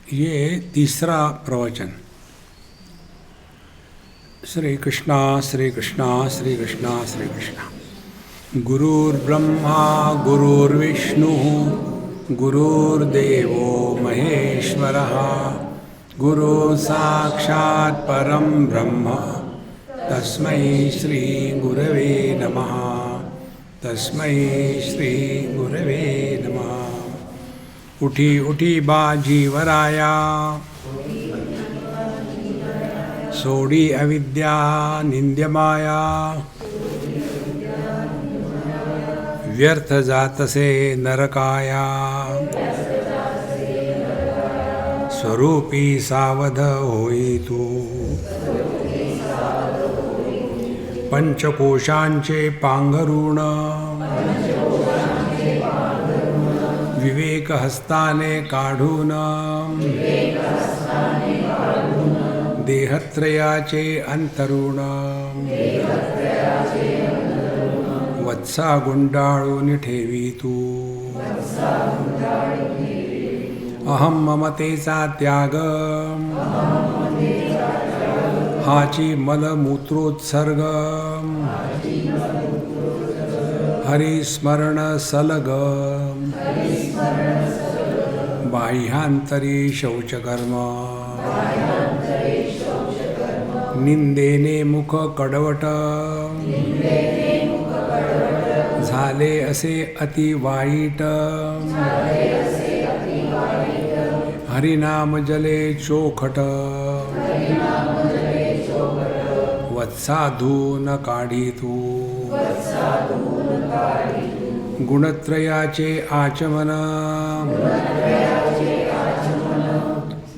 ये तीसरा प्रवचन। श्री कृष्णा श्री कृष्णा श्री कृष्णा श्री कृष्णा। गुरुर्ब्रह्मा गुरुर्विष्णु गुरुर्देवो महेश्वरः गुरु साक्षात् परं ब्रह्म तस्मै श्री गुरवे नमः। तस्मै श्री गुरवे नमः। उठी उठी बाजी वराया सोडी अविद्या निंद्य माया व्यर्थ जात से नरकाया स्वरूपी सावध होई तू पंचकोशांचे पांघरुण विवेक हस्ताने काढून देहत्रयाचे अंतरुण वत्सा गुंडाळून ठेवी तू अहम ममतेचा त्याग हाची मलमूत्रोत्सर्ग हरिस्मरण सलग बाह्यांतरी शौचकर्म निंदेने मुख कडवट झाले असे अति वाईट हरिनाम जले चोखट वत्साधून काढी तू गुणत्रयाचे आचमन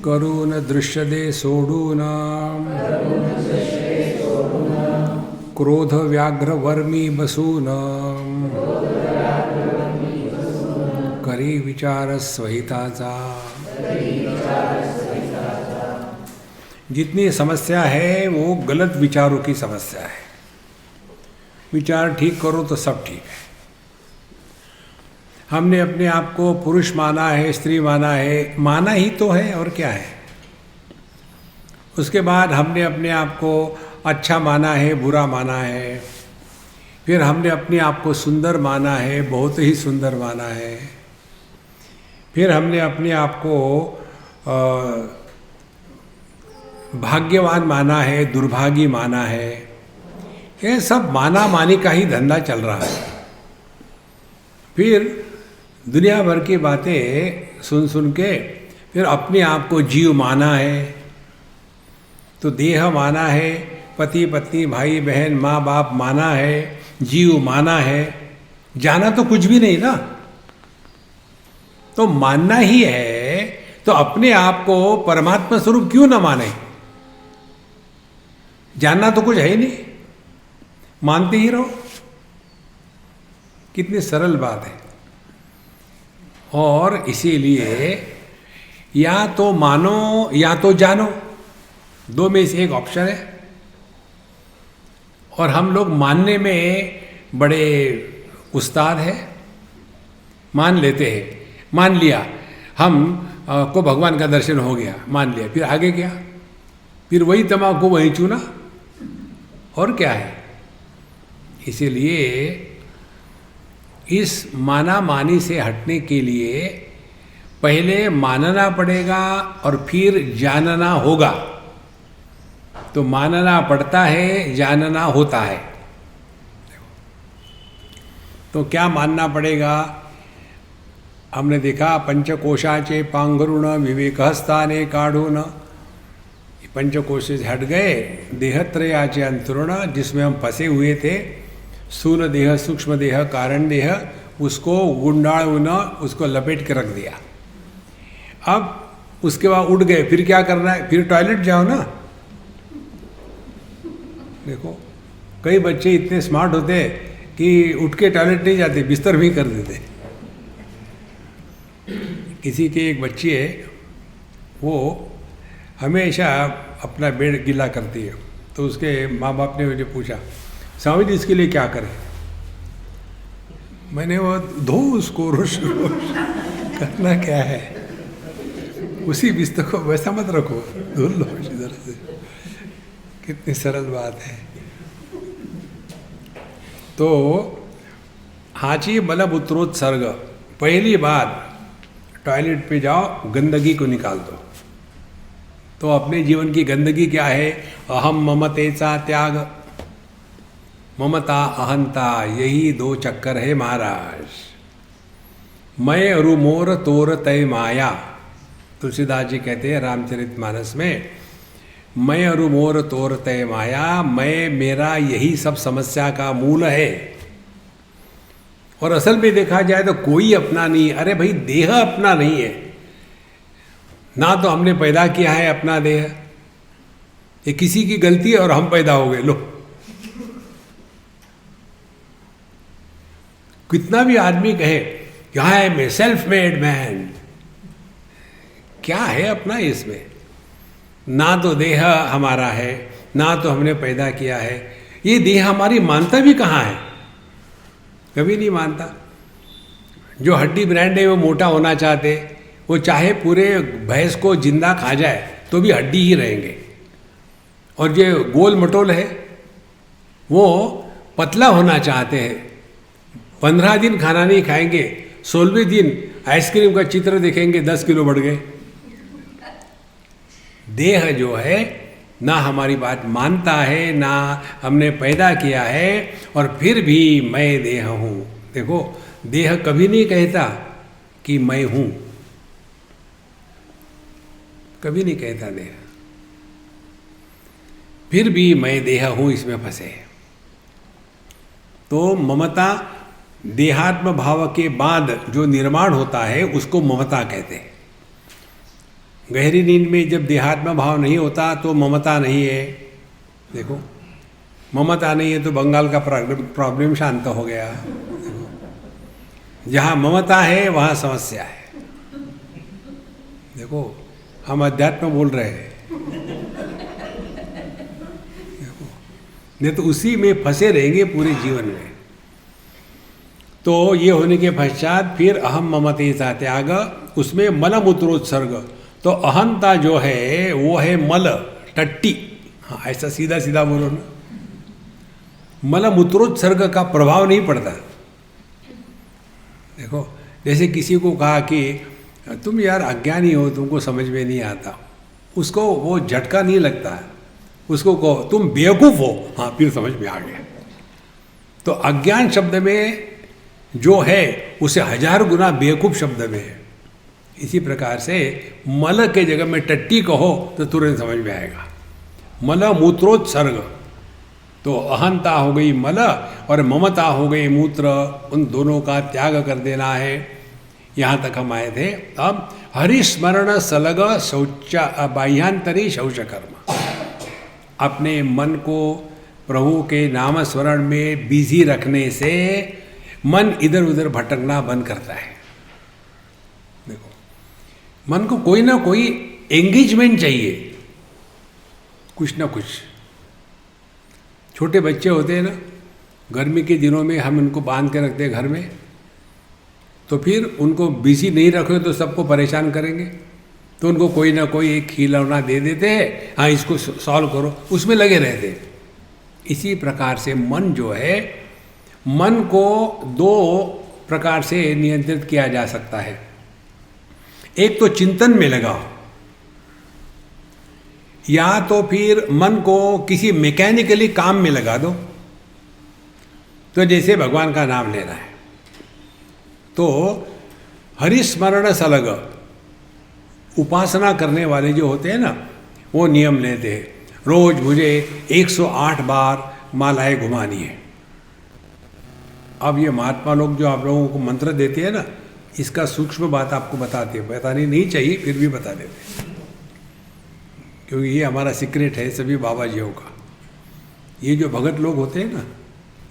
करून दृश्य दे सोडून क्रोध व्याघ्र वर्मी बसून करी विचार स्वहिताचा। जितनी समस्या है वो गलत विचारों की समस्या है। विचार ठीक करो तो सब ठीक है। हमने अपने आप को पुरुष माना है, स्त्री माना है, माना ही तो है और क्या है। उसके बाद हमने अपने आप को अच्छा माना है, बुरा माना है। फिर हमने अपने आप को सुंदर माना है, बहुत ही सुंदर माना है। फिर हमने अपने आप को भाग्यवान माना है, दुर्भागी माना है। ये सब माना मानी का ही धंधा चल रहा है। फिर दुनिया भर की बातें सुन सुन के फिर अपने आप को जीव माना है, तो देह माना है, पति पत्नी भाई बहन माँ बाप माना है, जीव माना है। जाना तो कुछ भी नहीं ना, तो मानना ही है। तो अपने आप को परमात्मा स्वरूप क्यों ना माने। जानना तो कुछ है ही नहीं, मानते ही रहो। कितनी सरल बात है। और इसीलिए या तो मानो या तो जानो, दो में से एक ऑप्शन है। और हम लोग मानने में बड़े उस्ताद हैं। मान लेते हैं, मान लिया हम को भगवान का दर्शन हो गया, मान लिया, फिर आगे क्या, फिर वही तम्बाकू वही चूना, और क्या है। इसीलिए इस माना मानी से हटने के लिए पहले मानना पड़ेगा और फिर जानना होगा। तो मानना पड़ता है, जानना होता है। तो क्या मानना पड़ेगा। हमने देखा पंचकोशाचे पांघरुण विवेकहस्ताने काढून। पंचकोश से हट गए, देहत्रयाचे अंतरुण, जिसमें हम फंसे हुए थे, स्थूल देह, सूक्ष्म देह, कारण देह, उसको गुंडाळून उसको लपेट के रख दिया। अब उसके बाद उठ गए, फिर क्या करना है, फिर टॉयलेट जाओ ना। देखो कई बच्चे इतने स्मार्ट होते कि उठ के टॉयलेट नहीं जाते, बिस्तर भी कर देते। किसी के एक बच्ची है, वो हमेशा अपना बेड गीला करती है। तो उसके माँ बाप ने मुझे पूछा, स्वामी जी इसके लिए क्या करें। मैंने वो धो उसको रोश करना क्या है। उसी बिस्तर को वैसा मत रखो, धुल लो इधर से। कितनी सरल बात है। तो हाची मलमूत्रोत्सर्ग, पहली बात टॉयलेट पे जाओ, गंदगी को निकाल दो। तो अपने जीवन की गंदगी क्या है? अहम ममतेचा त्याग, ममता अहंता, यही दो चक्कर है महाराज। मैं अरु मोर तोर तय माया, तुलसीदास जी कहते हैं रामचरितमानस में, मैं अरु मोर तोर तय माया, मैं मेरा यही सब समस्या का मूल है। और असल में देखा जाए तो कोई अपना नहीं। अरे भाई, देह अपना नहीं है ना, तो हमने पैदा किया है अपना देह, ये किसी की गलती है और हम पैदा हो गए। लो, कितना भी आदमी कहे क्या है, मैं सेल्फ मेड मैन, क्या है अपना इसमें? ना तो देह हमारा है, ना तो हमने पैदा किया है। ये देह हमारी मानता भी कहाँ है? कभी नहीं मानता। जो हड्डी ब्रांड है वो मोटा होना चाहते, वो चाहे पूरे भैंस को जिंदा खा जाए तो भी हड्डी ही रहेंगे। और जो गोल मटोल है वो पतला होना चाहते हैं, 15 दिन खाना नहीं खाएंगे, 16वें दिन आइसक्रीम का चित्र देखेंगे, 10 किलो बढ़ गए। देह जो है ना हमारी बात मानता है, ना हमने पैदा किया है, और फिर भी मैं देह हूँ। देखो, देह कभी नहीं कहता कि मैं हूँ, कभी नहीं कहता देह, फिर भी मैं देह हूँ इसमें फंसे। तो ममता, देहात्म भाव के बाद जो निर्माण होता है उसको ममता कहते हैं। गहरी नींद में जब देहात्म भाव नहीं होता तो ममता नहीं है। देखो, ममता नहीं है तो बंगाल का प्रॉब्लम शांत हो गया। जहाँ ममता है वहाँ समस्या है। देखो, हम अध्यात्म बोल रहे हैं, देखो, नहीं तो उसी में फंसे रहेंगे पूरे जीवन में। तो ये होने के पश्चात फिर अहम ममतेचा त्याग, उसमें मलमूत्रोत्सर्ग। तो अहंता जो है वो है मल, टट्टी। हाँ, ऐसा सीधा सीधा बोलो ना, मलमूत्रोत्सर्ग का प्रभाव नहीं पड़ता। देखो, जैसे किसी को कहा कि तुम यार अज्ञानी हो, तुमको समझ में नहीं आता, उसको वो झटका नहीं लगता। उसको कहो तुम बेवकूफ़ हो, हाँ फिर समझ में आ गया। तो अज्ञान शब्द में जो है उसे 1000 गुना बेवकूफ़ शब्द में है। इसी प्रकार से मल के जगह में टट्टी कहो तो तुरंत समझ में आएगा। मल मूत्रोत्सर्ग, तो अहंता हो गई मल और ममता हो गई मूत्र, उन दोनों का त्याग कर देना है। यहाँ तक हम आए थे। अब हरिस्मरण सलग शौचा बाह्यांतरी शौच कर्म, अपने मन को प्रभु के नाम स्मरण में बिजी रखने से मन इधर उधर भटकना बंद करता है। देखो, मन को कोई ना कोई एंगेजमेंट चाहिए, कुछ ना कुछ। छोटे बच्चे होते हैं ना, गर्मी के दिनों में हम उनको बांध के रखते हैं घर में, तो फिर उनको बिजी नहीं रखो तो सबको परेशान करेंगे, तो उनको कोई ना कोई एक खिलौना दे देते हैं, हाँ इसको सॉल्व करो, उसमें लगे रहते हैं। इसी प्रकार से मन जो है, मन को 2 प्रकार से नियंत्रित किया जा सकता है। एक तो चिंतन में लगाओ, या तो फिर मन को किसी मैकेनिकली काम में लगा दो। तो जैसे भगवान का नाम लेना है तो हरिस्मरण सलग, उपासना करने वाले जो होते हैं ना, वो नियम लेते हैं, रोज मुझे 108 बार मालाएं घुमानी है। अब ये महात्मा लोग जो आप लोगों को मंत्र देते हैं ना, इसका सूक्ष्म बात आपको बताते हैं, बतानी नहीं चाहिए फिर भी बता देते हैं, क्योंकि ये हमारा सीक्रेट है सभी बाबा जियों का। ये जो भगत लोग होते हैं ना,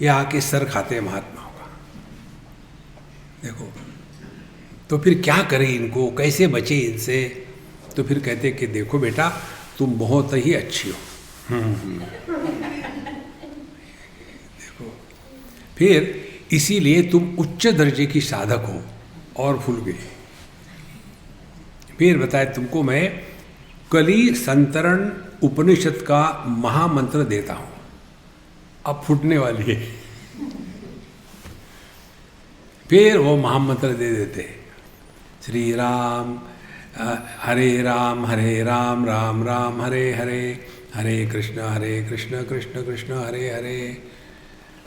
ये आके सर खाते हैं महात्माओं का। देखो, तो फिर क्या करें इनको, कैसे बचे इनसे? तो फिर कहते कि देखो बेटा, तुम बहुत ही अच्छी हो। देखो, फिर इसीलिए तुम उच्च दर्जे की साधक हो, और भूल गए। फिर बताए तुमको मैं कली संतरण उपनिषद का महामंत्र देता हूं, अब फूटने वाली है। फिर वो महामंत्र दे देते, श्री राम हरे राम राम राम हरे हरे, हरे कृष्ण कृष्ण कृष्ण हरे हरे।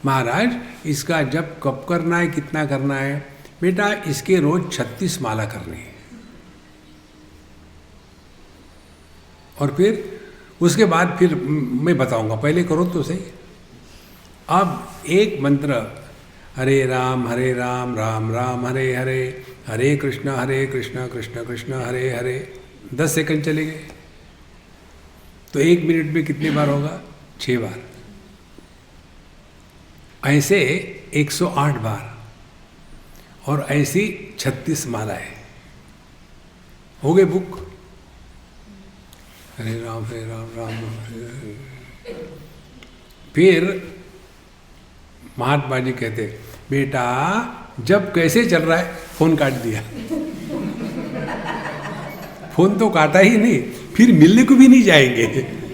महाराज इसका जप कब करना है, कितना करना है? बेटा इसके रोज 36 माला करनी है। और फिर उसके बाद फिर मैं बताऊंगा, पहले करो तो सही। अब एक मंत्र हरे राम राम राम हरे हरे, हरे कृष्ण कृष्ण कृष्ण हरे हरे 10 सेकंड चले गए, तो 1 मिनट में कितनी बार होगा? 6 बार। ऐसे 108 बार, और ऐसी 36 मालाएं हो गए बुक। हरे राम राम हरे हरे। फिर महात्मा जी कहते, बेटा जब कैसे चल रहा है? फोन काट दिया। फोन तो काटा ही नहीं, फिर मिलने को भी नहीं जाएंगे,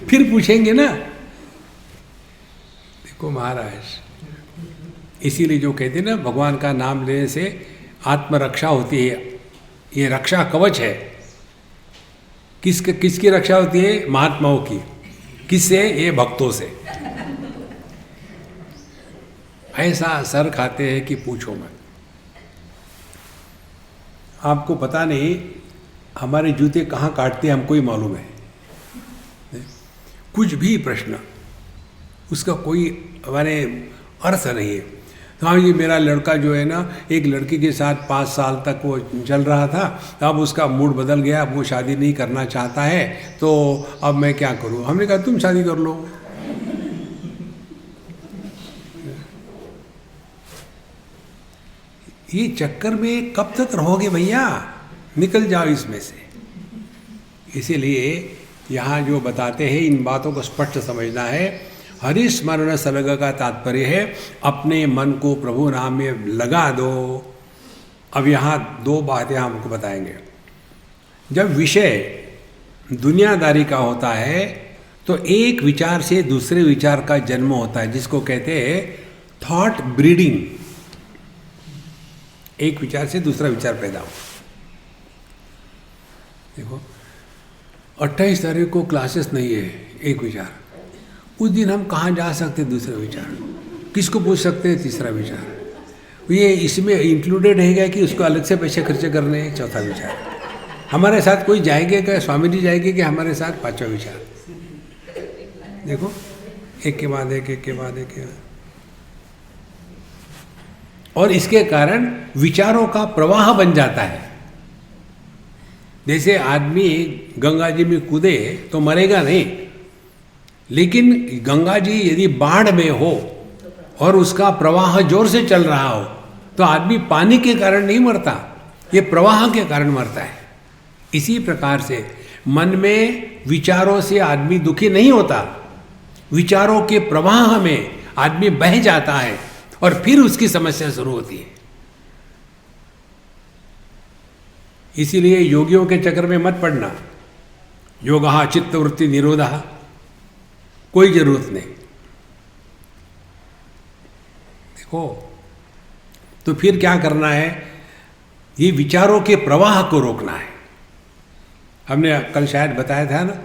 फिर पूछेंगे ना। देखो महाराज, इसीलिए जो कहते हैं ना, भगवान का नाम लेने से आत्मरक्षा होती है, ये रक्षा कवच है। किसकी रक्षा होती है? महात्माओं की। किससे? ये भक्तों से। ऐसा सर खाते हैं कि पूछो मत। आपको पता नहीं हमारे जूते कहाँ काटते हैं, हमको ही मालूम है। कुछ भी प्रश्न उसका कोई हमारे अर्थ नहीं है। हाँ जी, मेरा लड़का जो है ना, एक लड़की के साथ 5 साल तक वो चल रहा था, अब उसका मूड बदल गया, अब वो शादी नहीं करना चाहता है, तो अब मैं क्या करूँ? हमने कहा तुम शादी कर लो। ये चक्कर में कब तक रहोगे भैया? निकल जाओ इसमें से। इसीलिए यहाँ जो बताते हैं, इन बातों को स्पष्ट समझना है। हरिस्मरण सलग का तात्पर्य है अपने मन को प्रभु नाम में लगा दो। अब यहाँ 2 बातें हमको बताएंगे। जब विषय दुनियादारी का होता है तो एक विचार से दूसरे विचार का जन्म होता है, जिसको कहते हैं थॉट ब्रीडिंग। एक विचार से दूसरा विचार पैदा हो। देखो 28 तारीख को क्लासेस नहीं है, एक विचार। उस दिन हम कहाँ जा सकते? दूसरा विचार। किसको पूछ सकते हैं? तीसरा विचार। ये इसमें इंक्लूडेड है कि उसको अलग से पैसे खर्चे करने हैं? चौथा विचार। हमारे साथ कोई जाएंगे क्या? स्वामी जी जाएंगे कि हमारे साथ? 5वां विचार। देखो एक के बाद एक, एक के बाद एक। और इसके कारण विचारों का प्रवाह बन जाता है। जैसे आदमी गंगा जी में कूदे तो मरेगा नहीं, लेकिन गंगा जी यदि बाढ़ में हो और उसका प्रवाह जोर से चल रहा हो तो आदमी पानी के कारण नहीं मरता, ये प्रवाह के कारण मरता है। इसी प्रकार से मन में विचारों से आदमी दुखी नहीं होता, विचारों के प्रवाह में आदमी बह जाता है और फिर उसकी समस्या शुरू होती है। इसीलिए योगियों के चक्कर में मत पड़ना। योगः चित्तवृत्ति निरोधः, कोई जरूरत नहीं। देखो तो फिर क्या करना है? ये विचारों के प्रवाह को रोकना है। हमने कल शायद बताया था ना,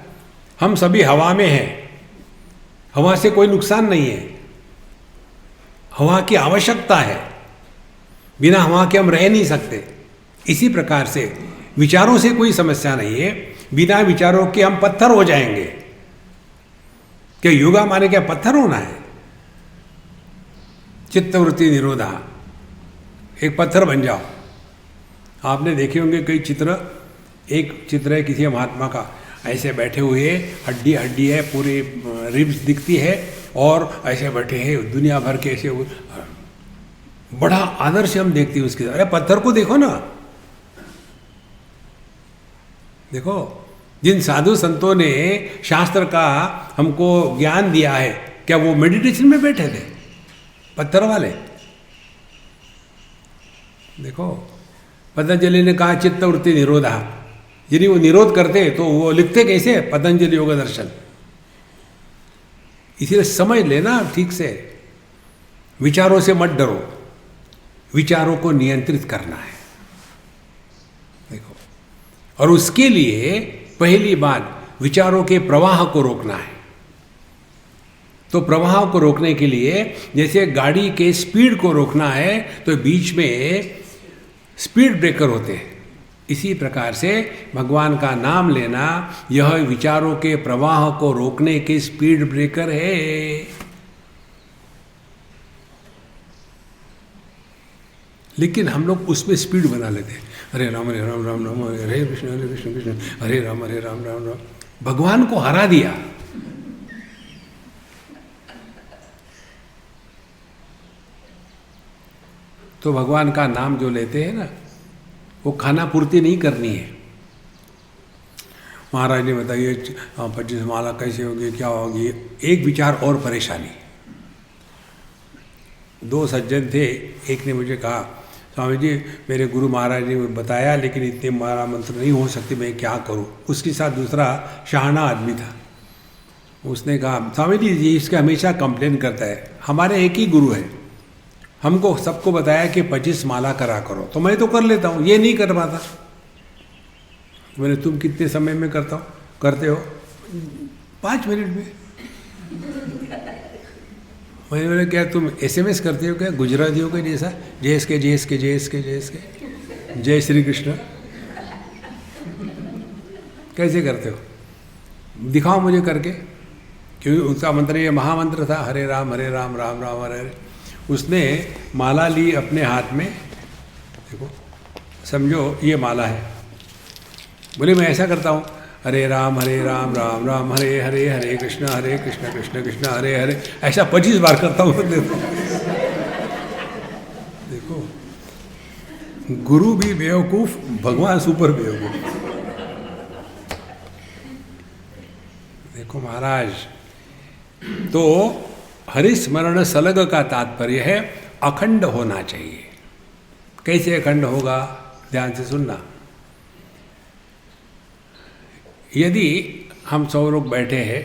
हम सभी हवा में हैं, हवा से कोई नुकसान नहीं है, हवा की आवश्यकता है, बिना हवा के हम रह नहीं सकते। इसी प्रकार से विचारों से कोई समस्या नहीं है, बिना विचारों के हम पत्थर हो जाएंगे। क्या योगा माने क्या पत्थर होना है? चित्तवृत्ति निरोधा, एक पत्थर बन जाओ। आपने देखे होंगे कई चित्र। एक चित्र है किसी महात्मा का, ऐसे बैठे हुए, हड्डी हड्डी है, पूरी रिब्स दिखती है और ऐसे बैठे हैं, दुनिया भर के ऐसे बड़ा आदर से हम देखते हैं उसके। अरे पत्थर को देखो ना, देखो जिन साधु संतों ने शास्त्र का हमको ज्ञान दिया है, क्या वो मेडिटेशन में बैठे थे? पत्थर वाले। देखो पतंजलि ने कहा चित्तवृत्ति निरोधा, यदि वो निरोध करते तो वो लिखते कैसे पतंजलि योग दर्शन। इसीलिए समझ लेना ठीक से, विचारों से मत डरो, विचारों को नियंत्रित करना है। देखो, और उसके लिए पहली बात विचारों के प्रवाह को रोकना है। तो प्रवाह को रोकने के लिए जैसे गाड़ी के स्पीड को रोकना है तो बीच में स्पीड ब्रेकर होते हैं, इसी प्रकार से भगवान का नाम लेना यह विचारों के प्रवाह को रोकने के स्पीड ब्रेकर है। लेकिन हम लोग उसमें स्पीड बना लेते हैं, हरे राम राम राम हरे कृष्ण कृष्ण हरे राम राम राम। भगवान को हरा दिया। तो भगवान का नाम जो लेते हैं ना, वो खाना पूर्ति नहीं करनी है। महाराज ने बताइए 25 माला कैसे होगी, क्या होगी। एक विचार और परेशानी। दो सज्जन थे, एक ने मुझे कहा स्वामी जी मेरे गुरु महाराज ने बताया लेकिन इतने माला मंत्र नहीं हो सकती, मैं क्या करूं। उसके साथ दूसरा शहाना आदमी था, उसने कहा स्वामी जी ये इसका हमेशा कंप्लेन करता है, हमारे एक ही गुरु है, हमको सबको बताया कि 25 माला करा करो, तो मैं तो कर लेता हूँ, ये नहीं कर पाता। मैंने तुम कितने समय में करते हो? 5 मिनट में। मैंने बोला क्या तुम SMS करते हो क्या गुजरातियों के जैसा, जय एस के जय एस के जय एस के जय एस के जय श्री कृष्ण, कैसे करते हो? दिखाओ मुझे करके। क्योंकि उनका मंत्र ये महामंत्र था, हरे राम राम राम हरे हरे। उसने माला ली अपने हाथ में, देखो समझो ये माला है, बोले मैं ऐसा करता हूँ हरे राम राम राम हरे हरे हरे कृष्ण कृष्ण कृष्ण हरे हरे, ऐसा 25 बार करता हूँ। देखो गुरु भी बेवकूफ, भगवान सुपर बेवकूफ। देखो महाराज, तो हरिस्मरण सलग का तात्पर्य है अखंड होना चाहिए। कैसे अखंड होगा, ध्यान से सुनना। यदि हम 100 लोग बैठे हैं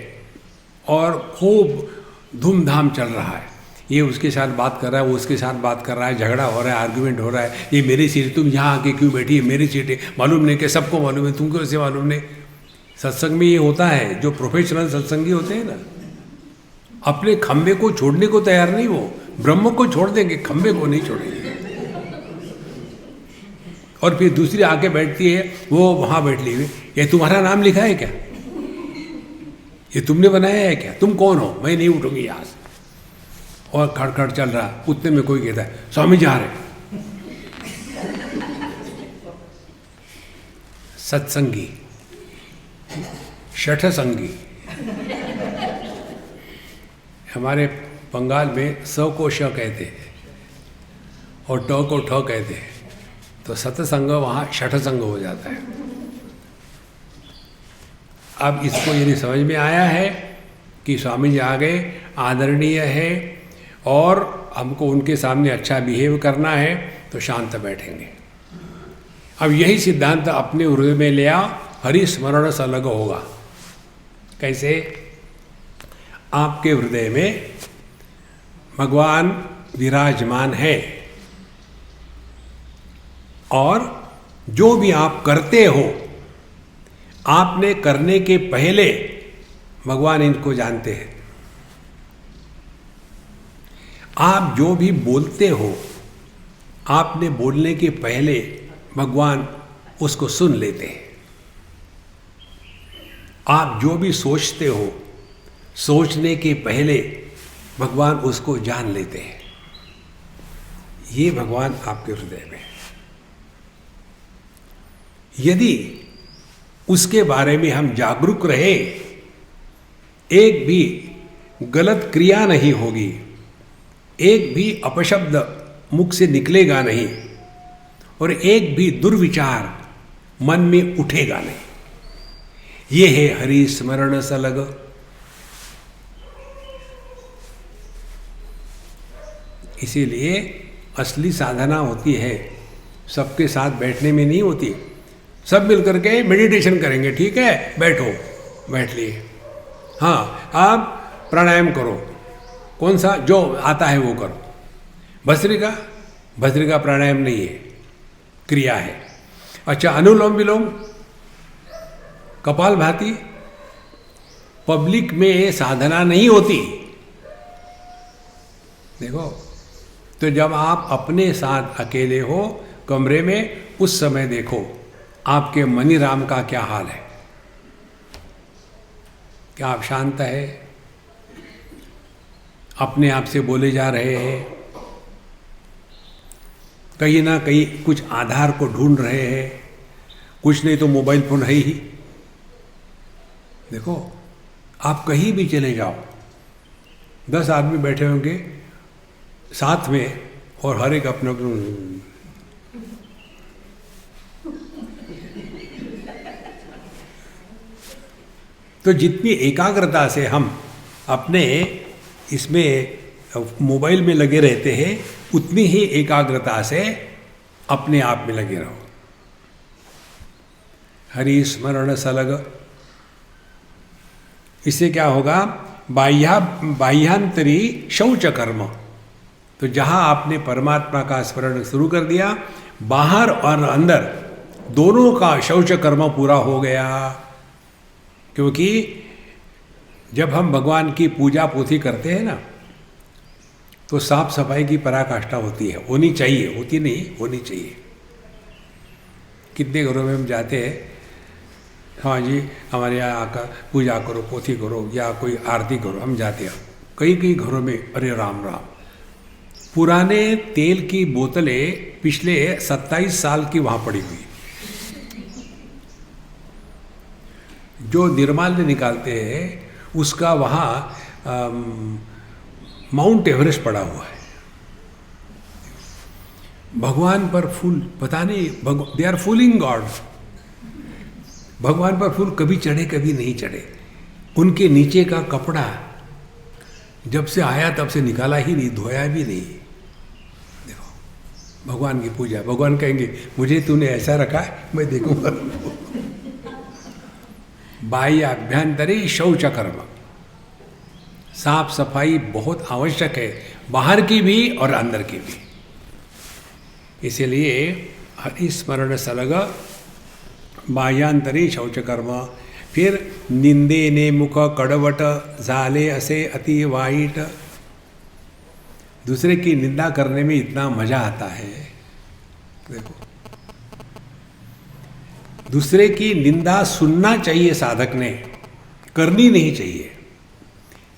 और खूब धूमधाम चल रहा है, ये उसके साथ बात कर रहा है, वो उसके साथ बात कर रहा है, झगड़ा हो रहा है, आर्गुमेंट हो रहा है, ये मेरी सीट, तुम यहाँ आके क्यों बैठी है, मेरी सीट है, मालूम नहीं कि सबको मालूम है, तुमको ऐसे मालूम नहीं। सत्संग में ये होता है, जो प्रोफेशनल सत्संगी होते हैं ना, अपने खंबे को छोड़ने को तैयार नहीं, वो ब्रह्म को छोड़ देंगे, खंबे को नहीं छोड़ेंगे। और फिर दूसरी आके बैठती है, वो वहां बैठ ली हुई, ये तुम्हारा नाम लिखा है क्या, ये तुमने बनाया है क्या, तुम कौन हो, मैं नहीं उठूंगी यहां से। और खड़खड़ चल रहा, उतने में कोई कहता है स्वामी जा रहे। सत्संगी, शठ संगी। हमारे बंगाल में स को श कहते हैं और ट को ठ कहते हैं, तो सत्संग वहाँ शठ संग हो जाता है। अब इसको यदि समझ में आया है कि स्वामी जी आ गए, आदरणीय है और हमको उनके सामने अच्छा बिहेव करना है, तो शांत बैठेंगे। अब यही सिद्धांत अपने हृदय में ले आओ, हरि स्मरण सलग होगा। कैसे? आपके हृदय में भगवान विराजमान है और जो भी आप करते हो, आपने करने के पहले भगवान इनको जानते हैं। आप जो भी बोलते हो, आपने बोलने के पहले भगवान उसको सुन लेते हैं। आप जो भी सोचते हो, सोचने के पहले भगवान उसको जान लेते हैं। ये भगवान आपके हृदय में है। यदि उसके बारे में हम जागरूक रहे, एक भी गलत क्रिया नहीं होगी, एक भी अपशब्द मुख से निकलेगा नहीं और एक भी दुर्विचार मन में उठेगा नहीं। ये है हरि स्मरण सलग। इसीलिए असली साधना होती है सबके साथ बैठने में नहीं होती, सब मिल करके मेडिटेशन करेंगे, ठीक है, बैठो, बैठ लिए। हाँ, आप प्राणायाम करो, कौन सा जो आता है वो करो। भस्त्रिका प्राणायाम नहीं है, क्रिया है। अच्छा, अनुलोम विलोम, कपालभाति, पब्लिक में साधना नहीं होती। देखो, तो जब आप अपने साथ अकेले हो कमरे में, उस समय देखो आपके मनीराम का क्या हाल है। क्या आप शांत है, अपने आप से बोले जा रहे हैं, कहीं ना कहीं कुछ आधार को ढूंढ रहे हैं, कुछ नहीं तो मोबाइल फोन है ही। देखो, आप कहीं भी चले जाओ, 10 आदमी बैठे होंगे साथ में और हर एक अपने तो जितनी एकाग्रता से हम अपने इसमें मोबाइल में लगे रहते हैं, उतनी ही एकाग्रता से अपने आप में लगे रहो। हरि स्मरण सलग, इससे क्या होगा, बाह्यांतरी शौच कर्म। तो जहां आपने परमात्मा का स्मरण शुरू कर दिया, बाहर और अंदर दोनों का शौच कर्म पूरा हो गया। क्योंकि जब हम भगवान की पूजा पोथी करते हैं ना, तो साफ सफाई की पराकाष्ठा होती है, होनी चाहिए, होती नहीं, होनी चाहिए। कितने घरों में हम जाते हैं, हाँ जी हमारे यहाँ आकर पूजा करो, पोथी करो या कोई आरती करो, हम जाते हैं। कई कई घरों में अरे राम राम, पुराने तेल की बोतलें पिछले 27 साल की वहाँ पड़ी हुई, जो निर्माल्य निकालते हैं उसका वहाँ माउंट एवरेस्ट पड़ा हुआ है। भगवान पर फूल, पता नहीं, दे आर फूलिंग गॉड। भगवान पर फूल कभी चढ़े कभी नहीं चढ़े। उनके नीचे का कपड़ा जब से आया तब से निकाला ही नहीं, धोया भी नहीं। देखो, भगवान की पूजा, भगवान कहेंगे मुझे तूने ऐसा रखा है, मैं देखूंगा। बाह्य अभ्यंतरी शौच कर्म, साफ सफाई बहुत आवश्यक है, बाहर की भी और अंदर की भी। इसीलिए हरि स्मरण सलग बाह्यांतरी शौच कर्म। फिर निंदे ने मुख कडवट झाले असे अति वाईट। दूसरे की निंदा करने में इतना मजा आता है। देखो, दूसरे की निंदा सुनना चाहिए साधक ने, करनी नहीं चाहिए।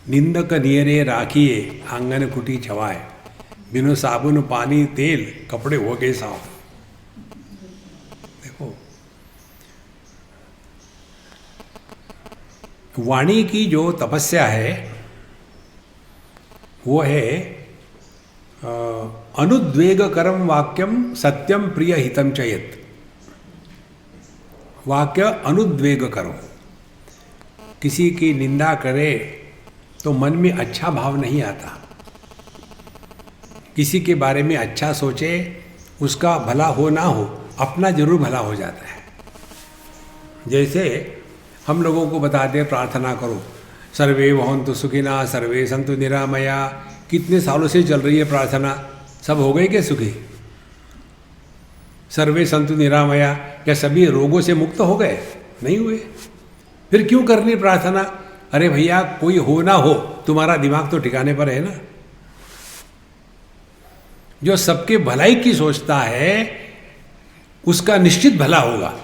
निंदक नियरे राखिए आंगन कुटी छवाए, बिनु साबुन पानी तेल कपड़े हो गए साफ। देखो, वाणी की जो तपस्या है वो है अनुद्वेगकरम वाक्यम सत्यम प्रिय हितम चयत। वाक्य अनुद्वेग करो। किसी की निंदा करे तो मन में अच्छा भाव नहीं आता। किसी के बारे में अच्छा सोचे, उसका भला हो ना हो, अपना जरूर भला हो जाता है। जैसे हम लोगों को बताते प्रार्थना करो, सर्वे भवन्तु सुखिनः सर्वे सन्तु निरामया। कितने सालों से चल रही है प्रार्थना, सब हो गए क्या सुखी? सर्वे सन्तु निरामया, क्या सभी रोगों से मुक्त हो गए? नहीं हुए। फिर क्यों करनी प्रार्थना? अरे भैया, कोई हो ना हो, तुम्हारा दिमाग तो ठिकाने पर है ना। जो सबके भलाई की सोचता है उसका निश्चित भला होगा।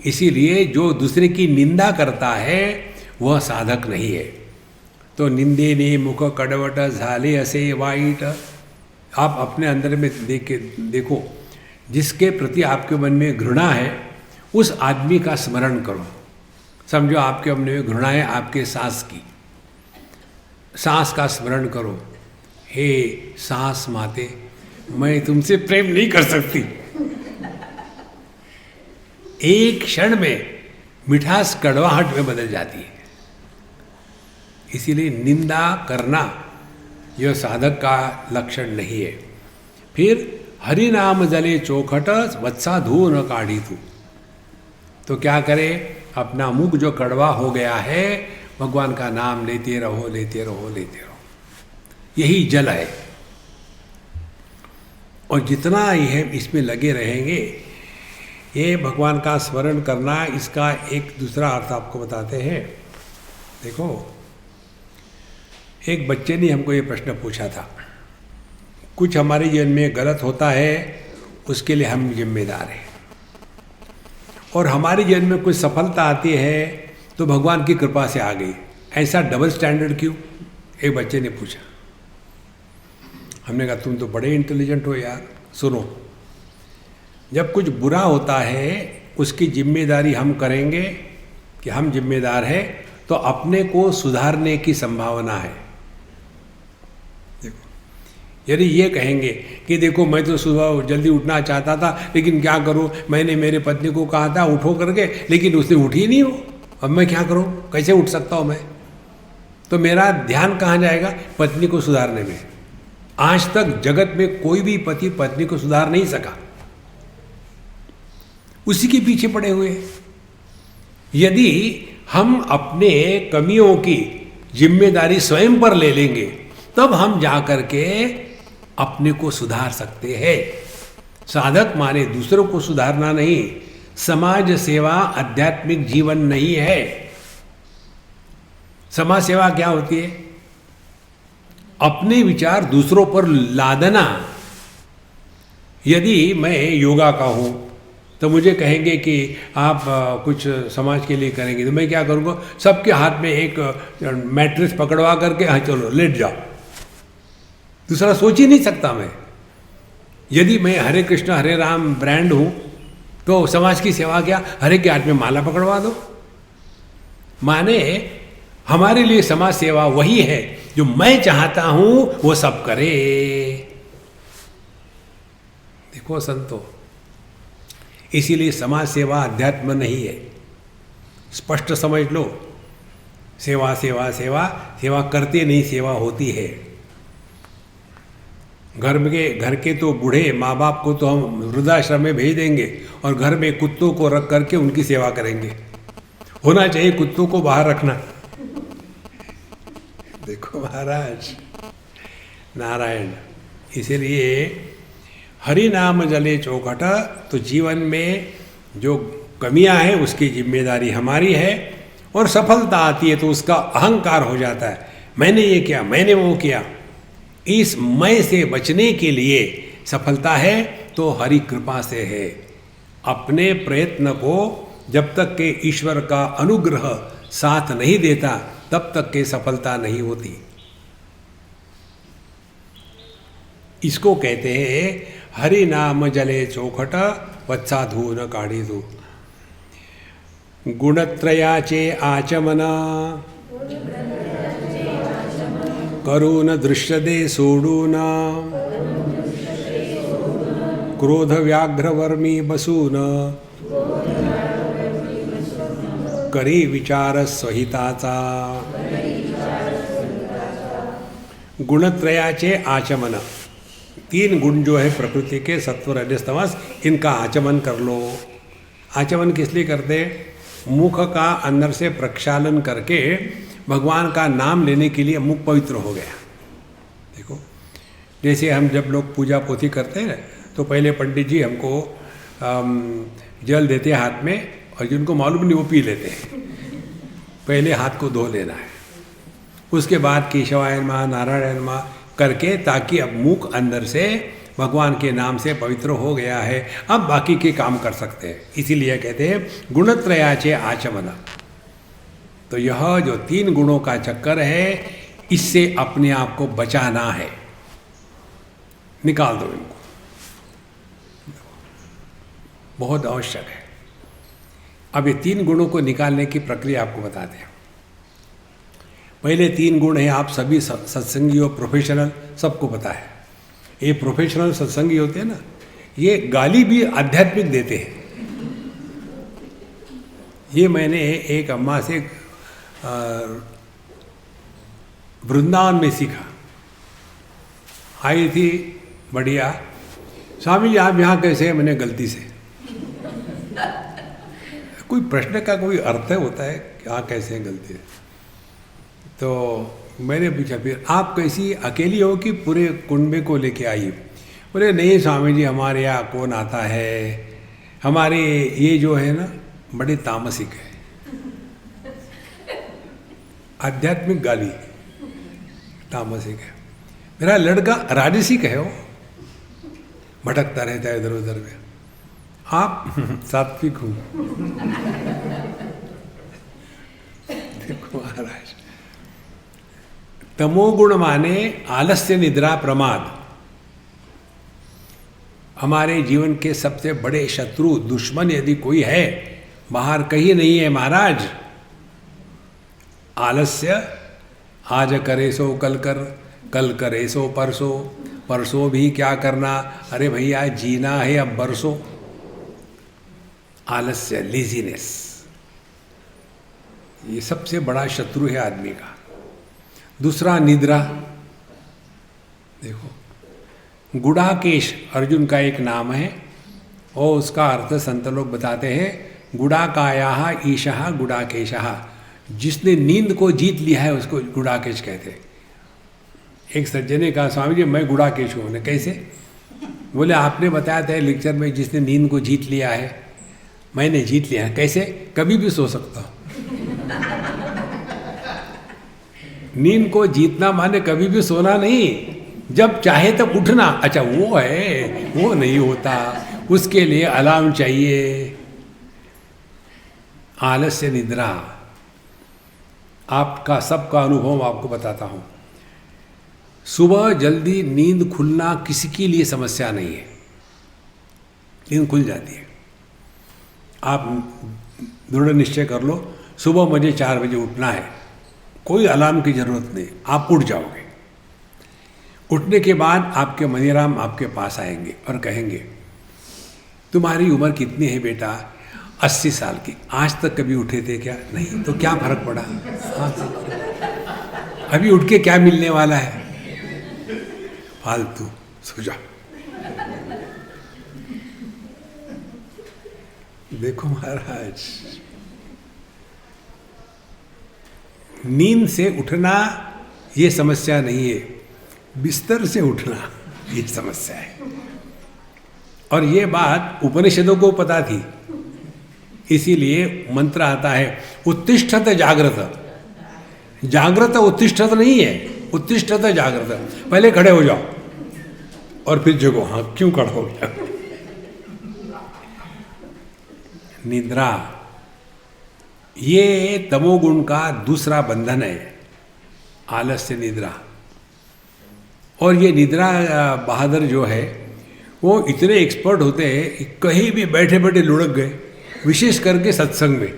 इसीलिए जो दूसरे की निंदा करता है वह साधक नहीं है। तो निंदे ने मुख कडवट झाले असे वाईट। आप अपने अंदर में देखो, जिसके प्रति आपके मन में घृणा है उस आदमी का स्मरण करो। समझो आपके मन में घृणा है आपके सास की, सास का स्मरण करो। हे सास माते, मैं तुमसे प्रेम नहीं कर सकती। एक क्षण में मिठास कड़वाहट में बदल जाती है। इसीलिए निंदा करना यह साधक का लक्षण नहीं है। फिर हरि नाम जले चौखट वत्सा धू न काढ़ी तू। तो क्या करे, अपना मुख जो कड़वा हो गया है, भगवान का नाम लेते रहो लेते रहो लेते रहो, यही जल है। और जितना यह इसमें लगे रहेंगे, ये भगवान का स्मरण करना, इसका एक दूसरा अर्थ आपको बताते हैं। देखो, एक बच्चे ने हमको ये प्रश्न पूछा था, कुछ हमारे जीवन में गलत होता है, उसके लिए हम जिम्मेदार हैं, और हमारे जीवन में कुछ सफलता आती है तो भगवान की कृपा से आ गई, ऐसा डबल स्टैंडर्ड क्यों? एक बच्चे ने पूछा। हमने कहा तुम तो बड़े इंटेलिजेंट हो यार। सुनो, जब कुछ बुरा होता है उसकी जिम्मेदारी हम करेंगे कि हम जिम्मेदार हैं, तो अपने को सुधारने की संभावना है। देखो, यदि ये कहेंगे कि देखो मैं तो सुबह जल्दी उठना चाहता था, लेकिन क्या करूं, मैंने मेरे पत्नी को कहा था उठो करके, लेकिन उसने उठी नहीं हो, अब मैं क्या करूं, कैसे उठ सकता हूं मैं? तो मेरा ध्यान कहाँ जाएगा? पत्नी को सुधारने में। आज तक जगत में कोई भी पति पत्नी को सुधार नहीं सका, उसी के पीछे पड़े हुए। यदि हम अपने कमियों की जिम्मेदारी स्वयं पर ले लेंगे, तब हम जाकर के अपने को सुधार सकते हैं। साधक माने दूसरों को सुधारना नहीं, समाज सेवा आध्यात्मिक जीवन नहीं है। समाज सेवा क्या होती है? अपने विचार दूसरों पर लादना। यदि मैं योगा का हूं तो मुझे कहेंगे कि आप कुछ समाज के लिए करेंगे, तो मैं क्या करूँगा, सबके हाथ में एक मैट्रेस पकड़वा करके हाँ चलो लेट जाओ। दूसरा सोच ही नहीं सकता मैं। यदि मैं हरे कृष्ण हरे राम ब्रांड हूँ तो समाज की सेवा क्या, हरे के हाथ में माला पकड़वा दो। माने हमारे लिए समाज सेवा वही है जो मैं चाहता हूं वो सब करे। देखो संतो, इसीलिए समाज सेवा अध्यात्म नहीं है, स्पष्ट समझ लो। सेवा सेवा सेवा सेवा करते नहीं सेवा होती है। घर के तो बूढ़े माँ बाप को तो हम वृद्धाश्रम में भेज देंगे और घर में कुत्तों को रख करके उनकी सेवा करेंगे। होना चाहिए कुत्तों को बाहर रखना। देखो महाराज नारायण, इसीलिए हरि नाम जले चौखट। तो जीवन में जो कमियां हैं उसकी जिम्मेदारी हमारी है, और सफलता आती है तो उसका अहंकार हो जाता है, मैंने ये किया, मैंने वो किया। इस मैं से बचने के लिए सफलता है तो हरि कृपा से है। अपने प्रयत्न को जब तक के ईश्वर का अनुग्रह साथ नहीं देता, तब तक के सफलता नहीं होती। इसको कहते हैं हरि नाम जले चौखट वत्सा धू न काढ़ी दू। गुणत्रयाचे आचमन करून दृश्यदे सोडून, क्रोध व्याघ्र वर्मी बसून, करी विचार स्वहिताचा। गुणत्रयाचे आचमन, 3 गुण जो है प्रकृति के सत्व रजस तमस, इनका आचमन कर लो। आचमन किस लिए करते? मुख का अंदर से प्रक्षालन करके भगवान का नाम लेने के लिए मुख पवित्र हो गया। देखो, जैसे हम जब लोग पूजा पोथी करते हैं तो पहले पंडित जी हमको जल देते हैं हाथ में, और जिनको मालूम नहीं वो पी लेते हैं। पहले हाथ को धो लेना है, उसके बाद केशवाय नमः नारायण नमः करके, ताकि अब मुख अंदर से भगवान के नाम से पवित्र हो गया है, अब बाकी के काम कर सकते हैं। इसीलिए कहते हैं गुणत्रयाचे आचमन। तो यह जो 3 गुणों का चक्कर है, इससे अपने आप को बचाना है। निकाल दो इनको, बहुत आवश्यक है। अब ये 3 गुणों को निकालने की प्रक्रिया आपको बताते हैं। पहले 3 गुण हैं, आप सभी सत्संगी और प्रोफेशनल सबको पता है। ये प्रोफेशनल सत्संगी होते हैं ना, ये गाली भी आध्यात्मिक देते हैं। ये मैंने एक अम्मा से वृंदावन में सीखा। आई थी बढ़िया, स्वामी जी आप यहाँ कैसे हैं? मैंने गलती से। कोई प्रश्न का कोई अर्थ होता है कि यहाँ कैसे हैं गलती से? तो मैंने पूछा फिर आप कैसी अकेली हो कि पूरे कुंबे को लेके आई? बोले नहीं स्वामी जी हमारे यहाँ कौन आता है, हमारे ये जो है ना बड़े तामसिक है। आध्यात्मिक गाली, तामसिक है। मेरा लड़का राजसिक है, वो भटकता रहता है इधर उधर में। आप सात्विक हूँ। देखो महाराज, तमोगुण माने आलस्य, निद्रा, प्रमाद। हमारे जीवन के सबसे बड़े शत्रु, दुश्मन यदि कोई है, बाहर कहीं नहीं है महाराज। आलस्य, आज करे सो कल कर, कल करे सो परसों, परसों भी क्या करना, अरे भैया जीना है अब बरसों। आलस्य, लेजीनेस, ये सबसे बड़ा शत्रु है आदमी का। दूसरा निद्रा। देखो गुड़ाकेश अर्जुन का एक नाम है और उसका अर्थ संत लोग बताते हैं गुड़ाकाया ईशः गुड़ाकेशः। जिसने नींद को जीत लिया है उसको गुड़ाकेश कहते हैं। एक सज्जन ने कहा स्वामी जी मैं गुड़ाकेश हूँ। कैसे? बोले आपने बताया था लेक्चर में जिसने नींद को जीत लिया है। मैंने जीत लिया है। कैसे? कभी भी सो सकता हूँ। नींद को जीतना माने कभी भी सोना नहीं, जब चाहे तब उठना। अच्छा वो है, वो नहीं होता, उसके लिए अलार्म चाहिए। आलस्य, निद्रा। आपका सबका अनुभव आपको बताता हूँ। सुबह जल्दी नींद खुलना किसी के लिए समस्या नहीं है, नींद खुल जाती है। आप दृढ़ निश्चय कर लो सुबह मुझे 4 बजे उठना है, कोई अलार्म की जरूरत नहीं, आप उठ जाओगे। उठने के बाद आपके मनीराम आपके पास आएंगे और कहेंगे तुम्हारी उम्र कितनी है बेटा? 80 साल की। आज तक कभी उठे थे क्या? नहीं। तो क्या फर्क पड़ा? अभी उठ के क्या मिलने वाला है? फालतू, सो जाओ। देखो महाराज, नींद से उठना ये समस्या नहीं है, बिस्तर से उठना ये समस्या है। और ये बात उपनिषदों को पता थी, इसीलिए मंत्र आता है उत्तिष्ठत जागृत। जागृत उत्तिष्ठत नहीं है, उत्तिष्ठत जागृत। पहले खड़े हो जाओ और फिर जगो। हाँ क्यों खड़े हो गया? निद्रा, ये तमोगुण का दूसरा बंधन है, आलस्य, निद्रा। और ये निद्रा बहादुर जो है वो इतने एक्सपर्ट होते हैं कि कहीं भी बैठे बैठे लुढ़क गए, विशेष करके सत्संग में।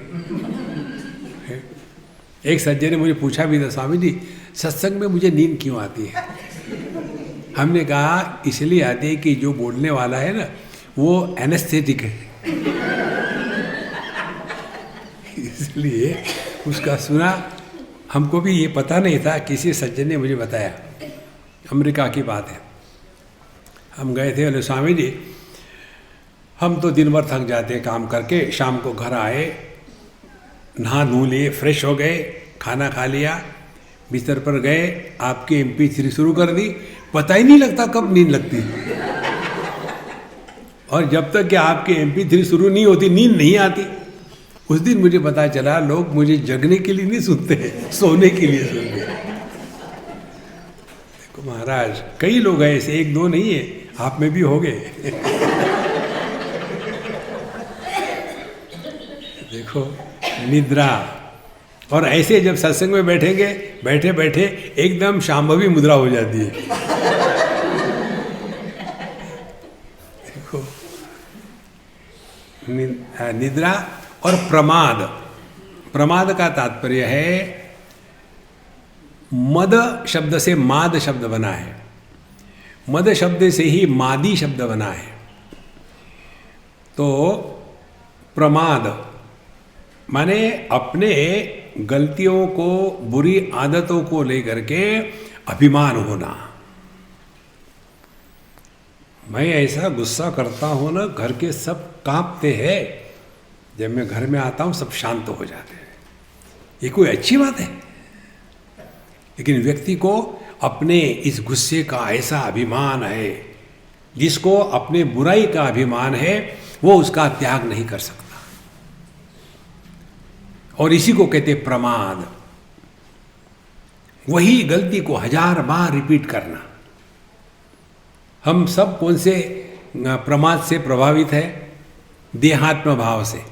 एक सज्जन ने मुझे पूछा भी था स्वामी जी सत्संग में मुझे नींद क्यों आती है? हमने कहा इसलिए आती है कि जो बोलने वाला है ना वो एनेस्थेटिक है, इसलिए उसका सुना। हमको भी ये पता नहीं था, किसी सज्जन ने मुझे बताया। अमेरिका की बात है, हम गए थे। बोले स्वामी जी हम तो दिन भर थक जाते हैं काम करके, शाम को घर आए, नहा धो लिए, फ्रेश हो गए, खाना खा लिया, बिस्तर पर गए, आपकी MP3 शुरू कर दी, पता ही नहीं लगता कब नींद लगती। और जब तक कि आपकी MP3 शुरू नहीं होती नींद नहीं आती। उस दिन मुझे पता चला लोग मुझे जगने के लिए नहीं सुनते, सोने के लिए सुनते। देखो महाराज, कई लोग हैं ऐसे, 1-2 नहीं है, आप में भी हो गए। देखो निद्रा। और ऐसे जब सत्संग में बैठेंगे, बैठे बैठे एकदम शांभवी मुद्रा हो जाती है। देखो निद्रा और प्रमाद। प्रमाद का तात्पर्य है, मद शब्द से माद शब्द बना है, मद शब्द से ही मादी शब्द बना है। तो प्रमाद माने अपने गलतियों को, बुरी आदतों को लेकर के अभिमान होना। मैं ऐसा गुस्सा करता हूँ ना, घर के सब कांपते हैं। जब मैं घर में आता हूँ सब शांत हो जाते हैं। ये कोई अच्छी बात है? लेकिन व्यक्ति को अपने इस गुस्से का ऐसा अभिमान है, जिसको अपने बुराई का अभिमान है, वो उसका त्याग नहीं कर सकता। और इसी को कहते प्रमाद। वही गलती को 1000 बार रिपीट करना। हम सब कौन से प्रमाद से प्रभावित है? देहात्म भाव से।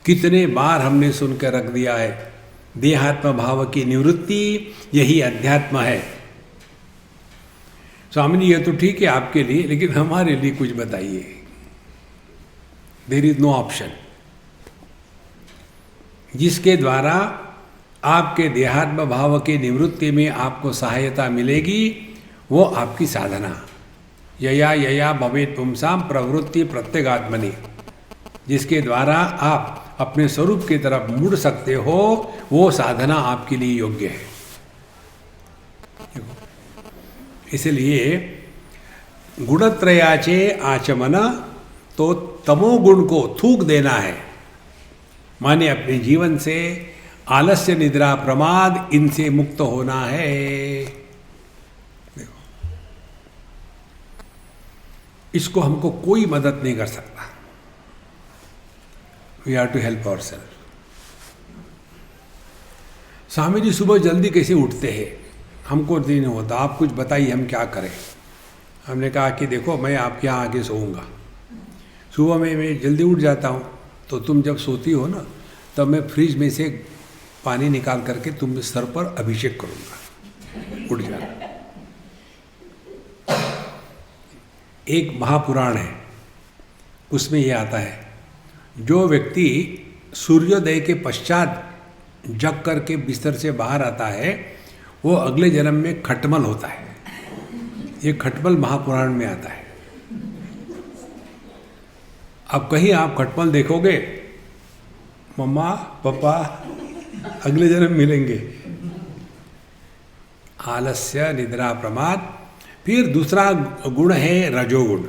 कितने बार हमने सुनकर रख दिया है, देहात्म भाव की निवृत्ति यही अध्यात्म है। स्वामी जी, ये तो ठीक है आपके लिए, लेकिन हमारे लिए कुछ बताइए। There is no option. जिसके द्वारा आपके देहात्म भाव की निवृत्ति में आपको सहायता मिलेगी, वो आपकी साधना। यया यया भवेत् पुंसाम प्रवृत्ति प्रत्यगात्मनि। जिसके द्वारा आप अपने स्वरूप की तरफ मुड़ सकते हो, वो साधना आपके लिए योग्य है। इसलिए गुणत्रयाचे आचमन, तो तमोगुण को थूक देना है। माने अपने जीवन से आलस्य, निद्रा, प्रमाद, इनसे मुक्त होना है। देखो, इसको हमको कोई मदद नहीं कर सकता। We have to help our self. Swami ji सुबह जल्दी कैसे उठते हैं? हमको नहीं होता। आप कुछ बताइए, हम क्या करें? हमने कहा कि देखो, मैं आपके यहाँ आके सोऊंगा। सुबह में मैं जल्दी उठ जाता हूँ, तो तुम जब सोती हो ना, तब मैं फ्रिज में से पानी निकाल करके तुम सर पर अभिषेक करूँगा। उठ जाना। एक महापुराण है, उसमें ये आता है, जो व्यक्ति सूर्योदय के पश्चात जग करके बिस्तर से बाहर आता है, वो अगले जन्म में खटमल होता है। ये खटमल महापुराण में आता है। अब कहीं आप खटमल देखोगे, मम्मा पापा अगले जन्म मिलेंगे। आलस्य, निद्रा, प्रमाद। फिर दूसरा गुण है रजोगुण।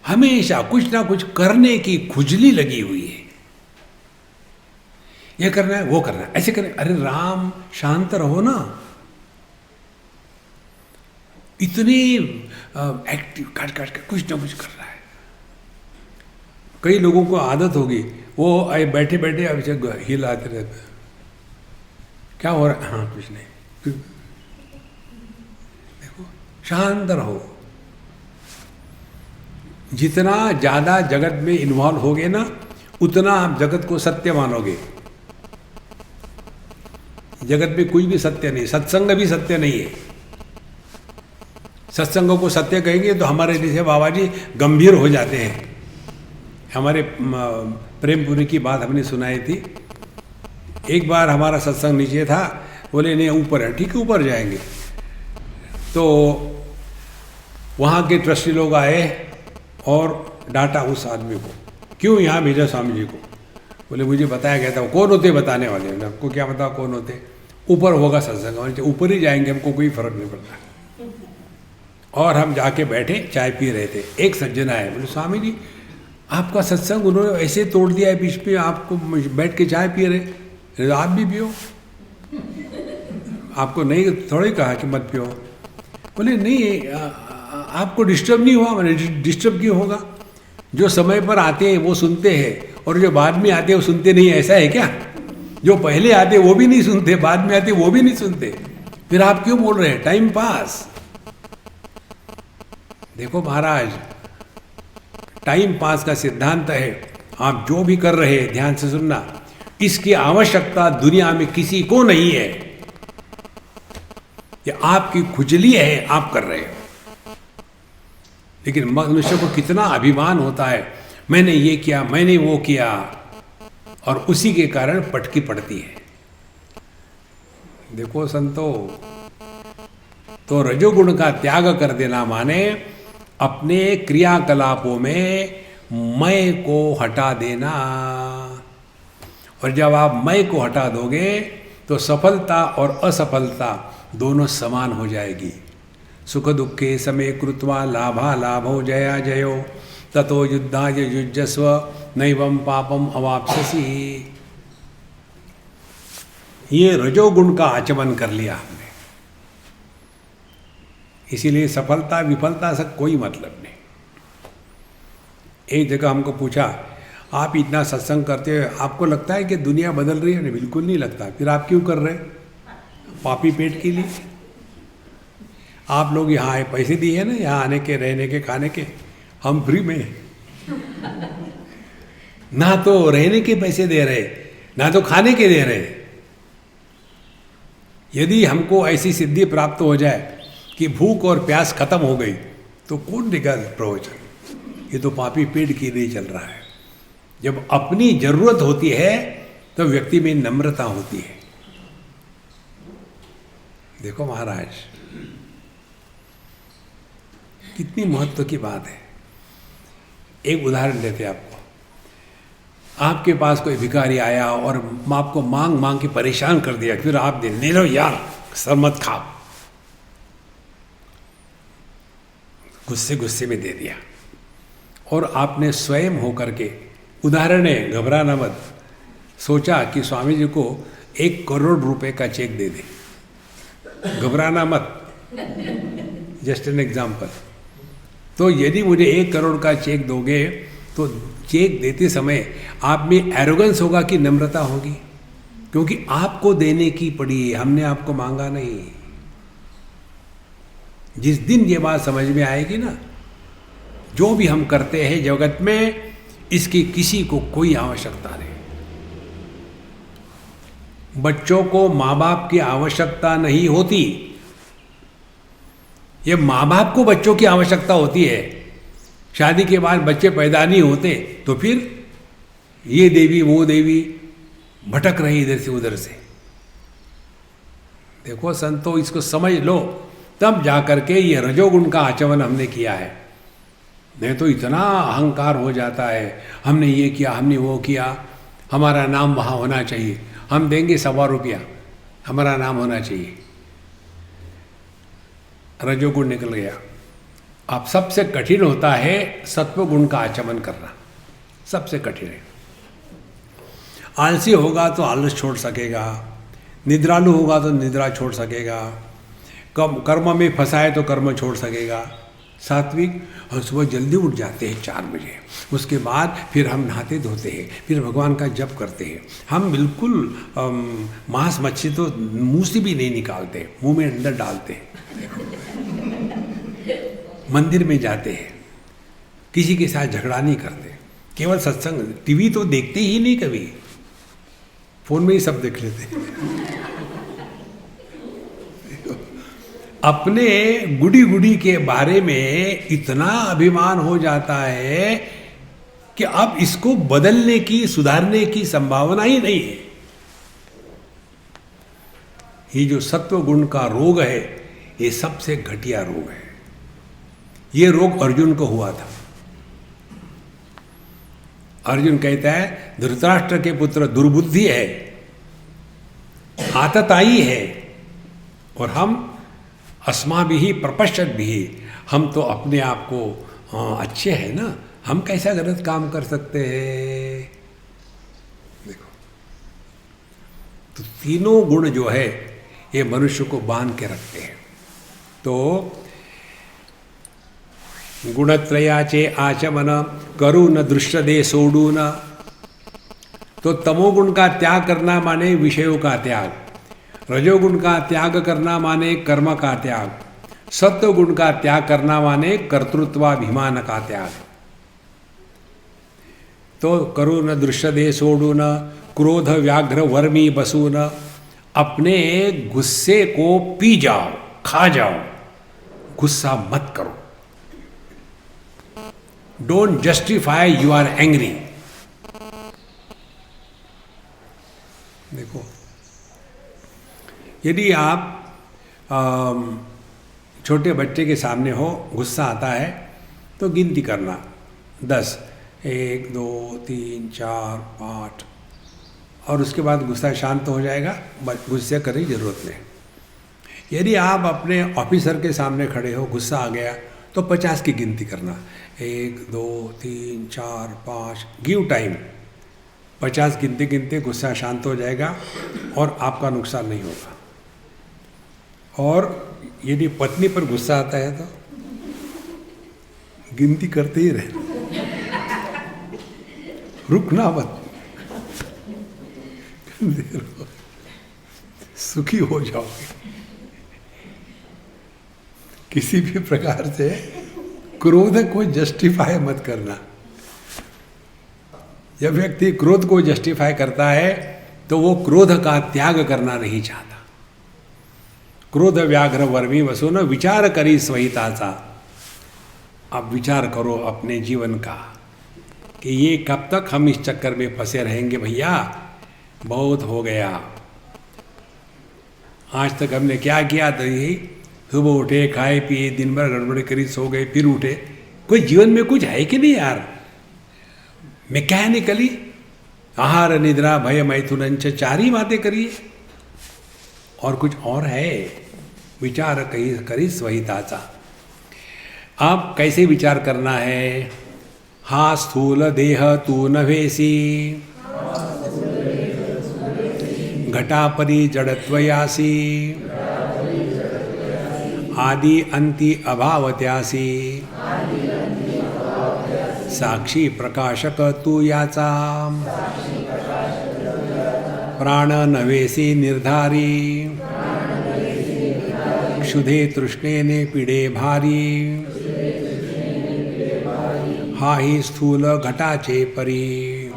हमेशा कुछ ना कुछ करने की खुजली लगी हुई है। ये करना है, वो करना है, ऐसे करें। अरे राम, शांत रहो ना। इतनी एक्टिव, काट काट के कुछ ना कुछ कर रहा है। कई लोगों को आदत होगी, वो बैठे बैठे अब हिलाते रहते हैं। क्या हो रहा है? हाँ, कुछ नहीं। देखो, शांत रहो। जितना ज़्यादा जगत में इन्वॉल्व होगे ना, उतना आप जगत को सत्य मानोगे। जगत में कुछ भी सत्य नहीं, सत्संग भी सत्य नहीं है। सत्संगों को सत्य कहेंगे तो हमारे जैसे बाबा जी गंभीर हो जाते हैं। हमारे प्रेमपुरी की बात हमने सुनाई थी। एक बार हमारा सत्संग नीचे था, बोले नहीं ऊपर है। ठीक है, ऊपर जाएंगे। तो वहाँ के ट्रस्टी लोग आए और डांटा उस आदमी को, क्यों यहाँ भेजा स्वामी जी को? बोले मुझे बताया गया था। कौन होते बताने वाले? आपको क्या पता कौन होते? ऊपर होगा सत्संग, ऊपर ही जाएंगे, हमको कोई फर्क नहीं पड़ता। और हम जाके बैठे, चाय पी रहे थे। एक सज्जन आए, बोले स्वामी जी आपका सत्संग उन्होंने ऐसे तोड़ दिया है बीच पे, आपको बैठ के चाय पी रहे, आप भी पियो। आपको नहीं थोड़ी कहा कि मत पियो। बोले नहीं, आपको डिस्टर्ब नहीं हुआ? मैंने डिस्टर्ब क्यों होगा? जो समय पर आते हैं वो सुनते हैं, और जो बाद में आते हैं वो सुनते नहीं। ऐसा है क्या? जो पहले आते वो भी नहीं सुनते, बाद में आते वो भी नहीं सुनते, फिर आप क्यों बोल रहे हैं? Time pass. देखो महाराज, टाइम पास का सिद्धांत है, आप जो भी कर रहे हैं ध्यान से सुनना, इसकी आवश्यकता दुनिया में किसी को नहीं है। ये आपकी खुजली है, आप कर रहे हो। लेकिन मनुष्य को कितना अभिमान होता है, मैंने ये किया, मैंने वो किया, और उसी के कारण पटकी पड़ती है। देखो संतो, तो रजोगुण का त्याग कर देना माने अपने क्रियाकलापों में मैं को हटा देना। और जब आप मैं को हटा दोगे तो सफलता और असफलता दोनों समान हो जाएगी। सुख दुखे समे कृत्वा लाभा लाभो जया जयो ततो युद्धाय युज्यस्व नैवं पापम अवाप्स्यसि। ये रजोगुण का आचमन कर लिया हमने, इसीलिए सफलता विफलता से कोई मतलब नहीं। एक जगह हमको पूछा, आप इतना सत्संग करते हो, आपको लगता है कि दुनिया बदल रही है? नहीं, बिल्कुल नहीं लगता। फिर आप क्यों कर रहे? पापी पेट के लिए। आप लोग यहाँ आए, पैसे दिए हैं ना यहाँ आने के, रहने के, खाने के, हम फ्री में ना तो रहने के पैसे दे रहे, ना तो खाने के दे रहे। यदि हमको ऐसी सिद्धि प्राप्त हो जाए कि भूख और प्यास खत्म हो गई तो कौन देगा प्रवचन? ये तो पापी पेट के लिए चल रहा है। जब अपनी जरूरत होती है तो व्यक्ति में नम्रता होती है। देखो महाराज, कितनी महत्व की बात है। एक उदाहरण देते आपको। आपके पास कोई भिखारी आया और आपको मांग मांग के परेशान कर दिया, फिर आप ले लो यार, सर मत खाओ, गुस्से गुस्से में दे दिया। और आपने स्वयं होकर के, उदाहरण है, घबराना मत, सोचा कि स्वामी जी को 1 करोड़ रुपए का चेक दे दे, घबराना मत, जस्ट एन एग्जाम्पल। तो यदि मुझे 1 करोड़ का चेक दोगे तो चेक देते समय आप में एरोगेंस होगा कि नम्रता होगी? क्योंकि आपको देने की पड़ी है, हमने आपको मांगा नहीं। जिस दिन ये बात समझ में आएगी ना, जो भी हम करते हैं जगत में, इसकी किसी को कोई आवश्यकता नहीं। बच्चों को माँ बाप की आवश्यकता नहीं होती, ये माँ बाप को बच्चों की आवश्यकता होती है। शादी के बाद बच्चे पैदा नहीं होते तो फिर ये देवी वो देवी भटक रही इधर से उधर से। देखो संतो, इसको समझ लो, तब जाकर के ये रजोगुण का आचमन हमने किया है। नहीं तो इतना अहंकार हो जाता है, हमने ये किया, हमने वो किया, हमारा नाम वहाँ होना चाहिए, हम देंगे 100 रुपया, हमारा नाम होना चाहिए। रजोगुण निकल गया। अब सबसे कठिन होता है सत्वगुण का आचमन करना, सबसे कठिन है। आलसी होगा तो आलस छोड़ सकेगा, निद्रालु होगा तो निद्रा छोड़ सकेगा, कर्म में फंसा है तो कर्म छोड़ सकेगा। सात्विक, हम सुबह जल्दी उठ जाते हैं 4 बजे, उसके बाद फिर हम नहाते धोते हैं, फिर भगवान का जप करते हैं। हम बिल्कुल मांस मच्छी तो मुंह से भी नहीं निकालते, मुंह में अंदर डालते हैं। मंदिर में जाते हैं, किसी के साथ झगड़ा नहीं करते, केवल सत्संग। टीवी तो देखते ही नहीं, कभी फोन में ही सब देख लेते हैं। अपने गुडी गुडी के बारे में इतना अभिमान हो जाता है कि अब इसको बदलने की, सुधारने की संभावना ही नहीं है। ये जो सत्व गुण का रोग है, ये सबसे घटिया रोग है। ये रोग अर्जुन को हुआ था। अर्जुन कहता है, धृतराष्ट्र के पुत्र दुर्बुद्धि है, आतताई है, और हम अस्माभिः प्रपश्यत भी, हम तो अपने आप को अच्छे हैं ना, हम कैसा गलत काम कर सकते हैं। देखो, तो तीनों गुण जो है ये मनुष्य को बांध के रखते हैं। तो गुणत्रयाचे आचमन करू न दृश्य दे सोडू न। तो तमोगुण का त्याग करना माने विषयों का त्याग, रजोगुण का त्याग करना माने कर्म का त्याग, सत्वगुण का त्याग करना माने कर्तृत्वाभिमान का त्याग। तो करू न दृश्य दे सोडू न, क्रोध व्याघ्र वर्मी बसू न। अपने गुस्से को पी जाओ, खा जाओ, गुस्सा मत करो। Don't justify you are angry. देखो, यदि आप छोटे बच्चे के सामने हो, गुस्सा आता है तो गिनती करना 10, 1 2 3 4 5, और उसके बाद गुस्सा शांत हो जाएगा, गुस्से करने की जरूरत नहीं। यदि आप अपने ऑफिसर के सामने खड़े हो, गुस्सा आ गया, तो 50 की गिनती करना, 1 2 3 4 5, गिव टाइम। 50 गिनते गिनते गुस्सा शांत हो जाएगा और आपका नुकसान नहीं होगा। और यदि पत्नी पर गुस्सा आता है तो गिनती करते ही रहना, रुकना मत, सुखी हो जाओगे। किसी भी प्रकार से क्रोध को जस्टिफाई मत करना। जब व्यक्ति क्रोध को जस्टिफाई करता है तो वो क्रोध का त्याग करना नहीं चाहता। क्रोध व्याघ्र वर्मी वसो न विचार करी स्वहिताचा। अब विचार करो अपने जीवन का कि ये कब तक हम इस चक्कर में फंसे रहेंगे भैया, बहुत हो गया। आज तक हमने क्या किया था, यही सुबह उठे, खाए पिए, दिन भर गड़बड़ी करी, सो गए, फिर उठे। कोई जीवन में कुछ है कि नहीं यार? मैकेनिकली आहार निद्रा भय मैथुनंच 4 ही बातें करिए, और कुछ और है? विचार करी स्वहिताचा। अब कैसे विचार करना है? हा स्थूल देह तू नभेसी, घटापरी जड़त्वयासी, आदि अंति अभावत्यासी, साक्षी प्रकाशक तू याचा, प्राण नवेसी निर्धारी, क्षुधे तृष्णेने पिडे भारी, हा ही स्थूल घटाचे परी,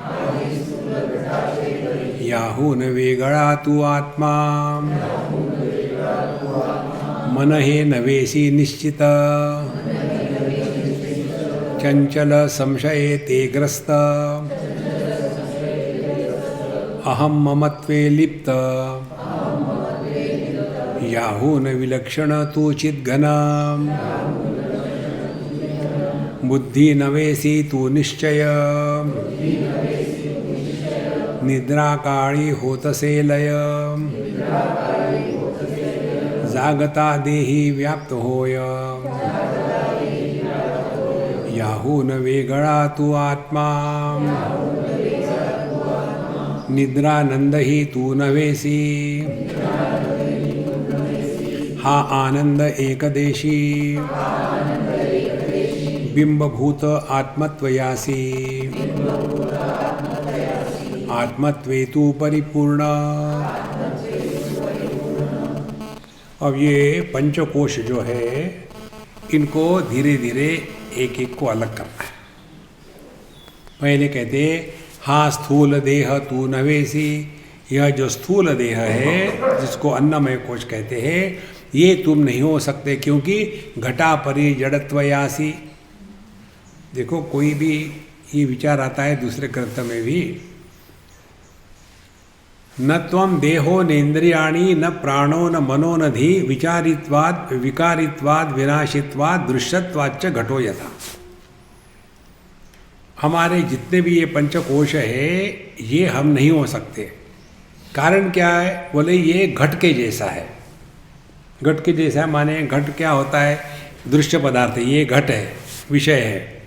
याहून वेगळा तू आत्मा, मन हे नवेसी निश्चित, चंचल संशये ते ग्रस्त, अहम ममत्वे लिप्त, याहून विलक्षण तू चिद्घन, बुद्धि नवेसी तू निश्चय, निद्रा काळी होतसे लय, जागता देही व्याप्त होय, याहून वेगळा तू आत्मा, निद्रानंद ही तू नवेसी, हा आनंद एकदेशी, बिंबभूत आत्मत्वयासी, आत्मत्वे तू परिपूर्ण। अब ये पंचकोश जो है, इनको धीरे धीरे एक एक को अलग करना है। पहले कहते हाँ स्थूल देह तू नवेसी, यह जो स्थूल देह है जिसको अन्नमय कोश कहते हैं, ये तुम नहीं हो सकते, क्योंकि घटा परि जड़त्वयासी। देखो कोई भी ये विचार आता है दूसरे ग्रंथ में भी, न त्वं देहो नेन्द्रियाणि न प्राणो न मनो न धी, विचारित्वाद विकारित्वाद विनाशित्वाद दृश्यत्वाच्च घटो यथा। हमारे जितने भी ये पंचकोश है, ये हम नहीं हो सकते। कारण क्या है? बोले ये घट के जैसा है। घट के जैसा माने घट क्या होता है? दृश्य पदार्थ है, ये घट है, विषय है।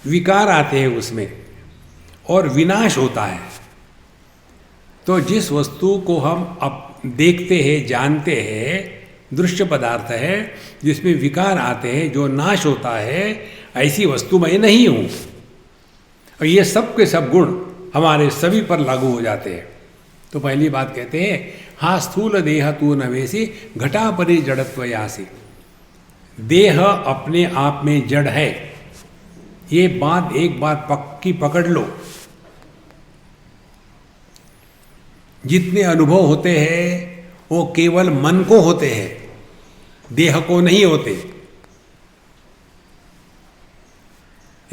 विकार आते हैं उसमें और विनाश होता है। तो जिस वस्तु को हम अब देखते हैं, जानते हैं, दृश्य पदार्थ है जिसमें विकार आते हैं, जो नाश होता है, ऐसी वस्तु मैं नहीं हूँ। और ये सब के सब गुण हमारे सभी पर लागू हो जाते हैं। तो पहली बात कहते हैं हाँ स्थूल देह तू नवेसी, घटा परि जड़त्वयासी। देह अपने आप में जड़ है, ये बात एक बात पक्की पकड़ लो। जितने अनुभव होते हैं वो केवल मन को होते हैं, देह को नहीं होते।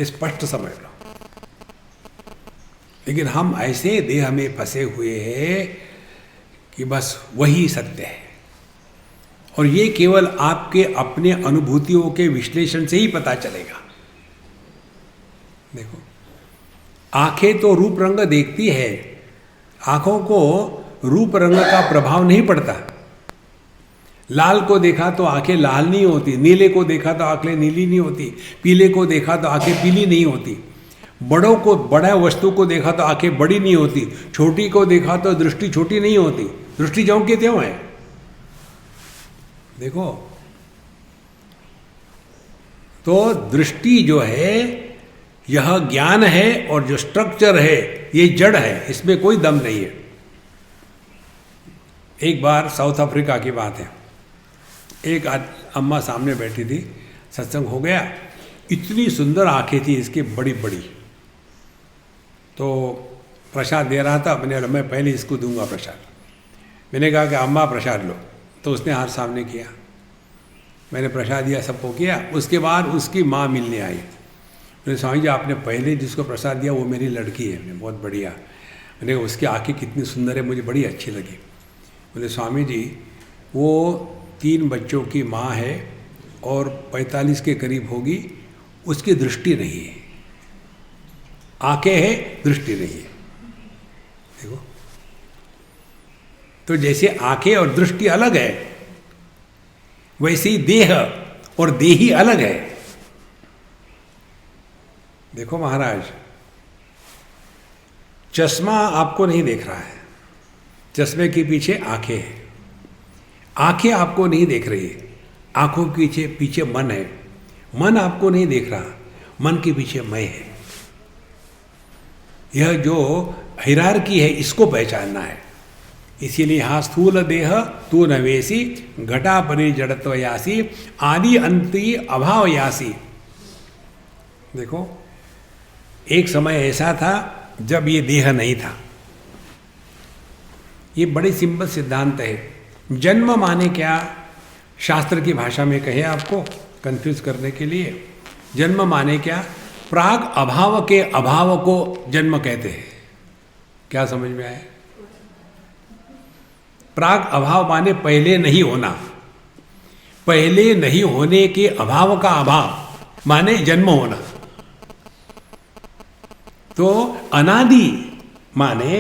स्पष्ट समझ लो। लेकिन हम ऐसे देह में फंसे हुए हैं कि बस वही सत्य है, और ये केवल आपके अपने अनुभूतियों के विश्लेषण से ही पता चलेगा। देखो, आंखें तो रूप रंग देखती है, आंखों को रूप रंग का प्रभाव नहीं पड़ता, लाल को देखा तो आंखें लाल नहीं होती, नीले को देखा तो आंखें नीली नहीं होती, पीले को देखा तो आंखें पीली नहीं होती, बड़ों को बड़ा वस्तु को देखा तो आंखें बड़ी नहीं होती, छोटी को देखा तो दृष्टि छोटी नहीं होती, दृष्टि ज्यों के त्यों है। देखो, तो दृष्टि जो है यह ज्ञान है, और जो स्ट्रक्चर है ये जड़ है, इसमें कोई दम नहीं है। एक बार साउथ अफ्रीका की बात है, एक अम्मा सामने बैठी थी, सत्संग हो गया, इतनी सुंदर आंखें थी इसकी, बड़ी बड़ी। तो प्रसाद दे रहा था, मैंने मैं पहले इसको दूंगा प्रसाद। मैंने कहा कि अम्मा प्रसाद लो, तो उसने हाथ सामने किया, मैंने प्रसाद दिया, सबको किया। उसके बाद उसकी माँ मिलने आई। मैंने स्वामी जी आपने पहले जिसको प्रसाद दिया वो मेरी लड़की है। मैंने बहुत बढ़िया। मैंने उसकी आंखें कितनी सुंदर है, मुझे बड़ी अच्छी लगी। बोले स्वामी जी वो 3 बच्चों की माँ है और 45 के करीब होगी, उसकी दृष्टि नहीं है, आंखें है दृष्टि नहीं है। देखो, तो जैसे आंखें और दृष्टि अलग है, वैसे ही देह और देही अलग है। देखो महाराज, चश्मा आपको नहीं देख रहा है, चश्मे के पीछे आंखें हैं, आंखें आपको नहीं देख रही है, आंखों के पीछे मन है, मन आपको नहीं देख रहा, मन के पीछे मैं है। यह जो हायरार्की है इसको पहचानना है। इसीलिए यहाँ स्थूल देह तू नवेसी, घटा परि जड़त्वयासी, आदि अंति अभावयासी। देखो, एक समय ऐसा था जब ये देह नहीं था। ये बड़े सिंपल सिद्धांत है। जन्म माने क्या, शास्त्र की भाषा में कहे आपको कंफ्यूज करने के लिए, जन्म माने क्या, प्राग अभाव के अभाव को जन्म कहते हैं। क्या समझ में आया? प्राग अभाव माने पहले नहीं होना, पहले नहीं होने के अभाव का अभाव माने जन्म होना। तो अनादि माने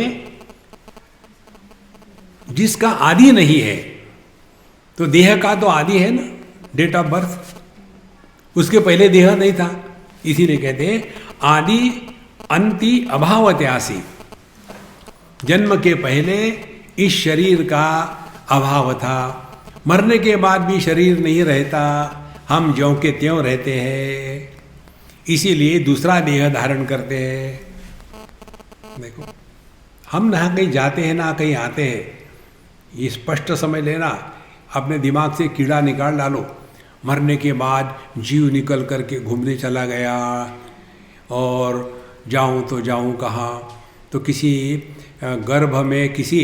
जिसका आदि नहीं है। तो देह का तो आदि है ना, डेट ऑफ बर्थ, उसके पहले देह नहीं था, इसीलिए कहते हैं आदि अंति अभावत्यासी। जन्म के पहले इस शरीर का अभाव था, मरने के बाद भी शरीर नहीं रहता, हम ज्यों के त्यों रहते हैं, इसीलिए दूसरा देह धारण करते हैं। देखो, हम ना कहीं जाते हैं ना कहीं आते हैं, ये स्पष्ट समझ लेना। अपने दिमाग से कीड़ा निकाल डालो, मरने के बाद जीव निकल करके घूमने चला गया, और जाऊं तो जाऊं कहाँ, तो किसी गर्भ में, किसी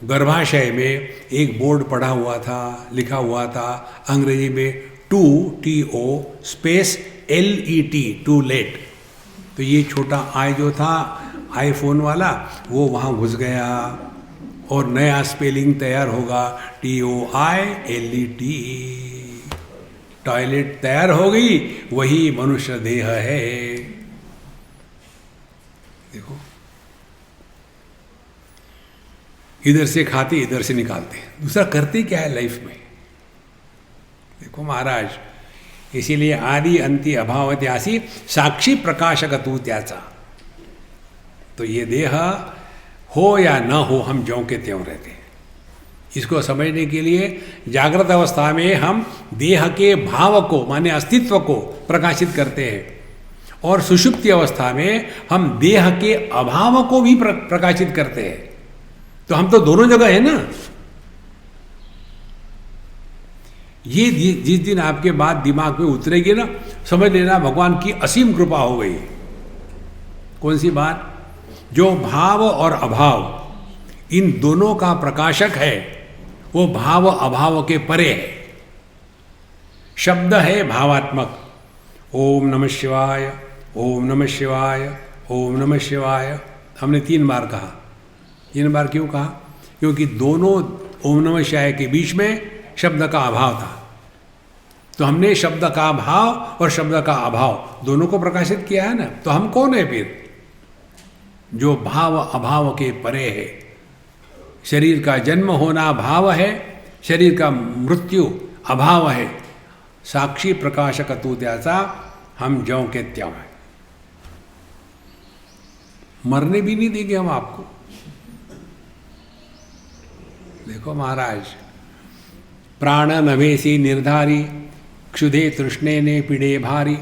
गर्भाशय में एक बोर्ड पढ़ा हुआ था, लिखा हुआ था अंग्रेजी में TO space LET, to let. तो ये छोटा आई जो था आईफोन वाला, वो वहाँ घुस गया और नया स्पेलिंग तैयार होगा TOILET, टॉयलेट तैयार हो गई, वही मनुष्य देह है। देखो, इधर से खाते इधर से निकालते, दूसरा करते क्या है लाइफ में। देखो महाराज, इसीलिए आदि अंति अभावत्यासी साक्षी प्रकाशक तू त्याचा। तो ये देह हो या न हो, हम ज्यों के त्यों रहते हैं। इसको समझने के लिए जागृत अवस्था में हम देह के भाव को माने अस्तित्व को प्रकाशित करते हैं, और सुषुप्ति अवस्था में हम देह के अभाव को भी प्रकाशित करते हैं। तो हम तो दोनों जगह है ना। ये जिस दिन आपके बात दिमाग में उतरेगी ना, समझ लेना भगवान की असीम कृपा हो गई। कौन सी बात? जो भाव और अभाव इन दोनों का प्रकाशक है, वो भाव अभाव के परे है। शब्द है भावात्मक, ओम नमः शिवाय, ओम नमः शिवाय, ओम नमः शिवाय। हमने 3 बार कहा। 3 बार क्यों कहा? क्योंकि दोनों ओम नमः शिवाय के बीच में शब्द का अभाव था। तो हमने शब्द का भाव और शब्द का अभाव दोनों को प्रकाशित किया है ना। तो हम कौन है फिर? जो भाव अभाव के परे है। शरीर का जन्म होना भाव है, शरीर का मृत्यू अभाव है, साक्षी प्रकाशक तू त्याचा, हम ज्यों के त्यों हैं। मरने भी नहीं देंगे हम आपको। देखो महाराज, प्राण नवेसी निर्धारी, क्षुधे तृष्णे ने पीड़े भारी।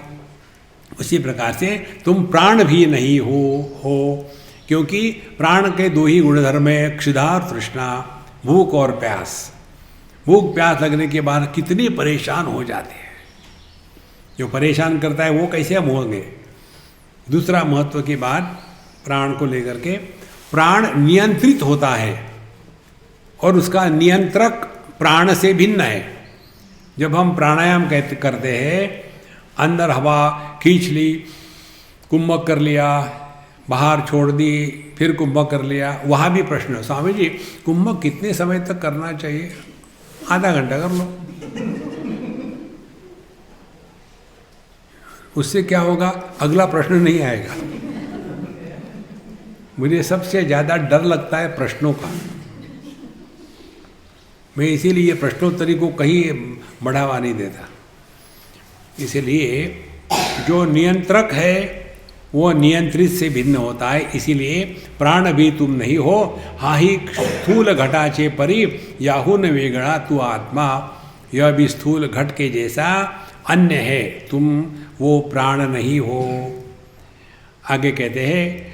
उसी प्रकार से तुम प्राण भी नहीं हो, क्योंकि प्राण के दो ही गुणधर्म है, क्षुधा और तृष्णा, भूख और प्यास। भूख प्यास लगने के बाद कितने परेशान हो जाते हैं। जो परेशान करता है वो कैसे हम होंगे। दूसरा महत्व की बात प्राण को लेकर के, प्राण नियंत्रित होता है और उसका नियंत्रक प्राण से भिन्न है। जब हम प्राणायाम करते हैं, अंदर हवा खींच ली, कुंभक कर लिया, बाहर छोड़ दी, फिर कुंभक कर लिया, वहाँ भी प्रश्न है, स्वामी जी कुंभक कितने समय तक करना चाहिए? आधा घंटा कर लो। उससे क्या होगा? अगला प्रश्न नहीं आएगा। मुझे सबसे ज़्यादा डर लगता है प्रश्नों का। मैं इसीलिए प्रश्नोत्तरी को कहीं बढ़ावा नहीं देता। इसलिए जो नियंत्रक है वो नियंत्रित से भिन्न होता है। इसीलिए प्राण भी तुम नहीं हो, हा ही स्थूल घटाचे परी, याहू न वेगड़ा तू आत्मा। यह भी स्थूल घट के जैसा अन्य है, तुम वो प्राण नहीं हो। आगे कहते हैं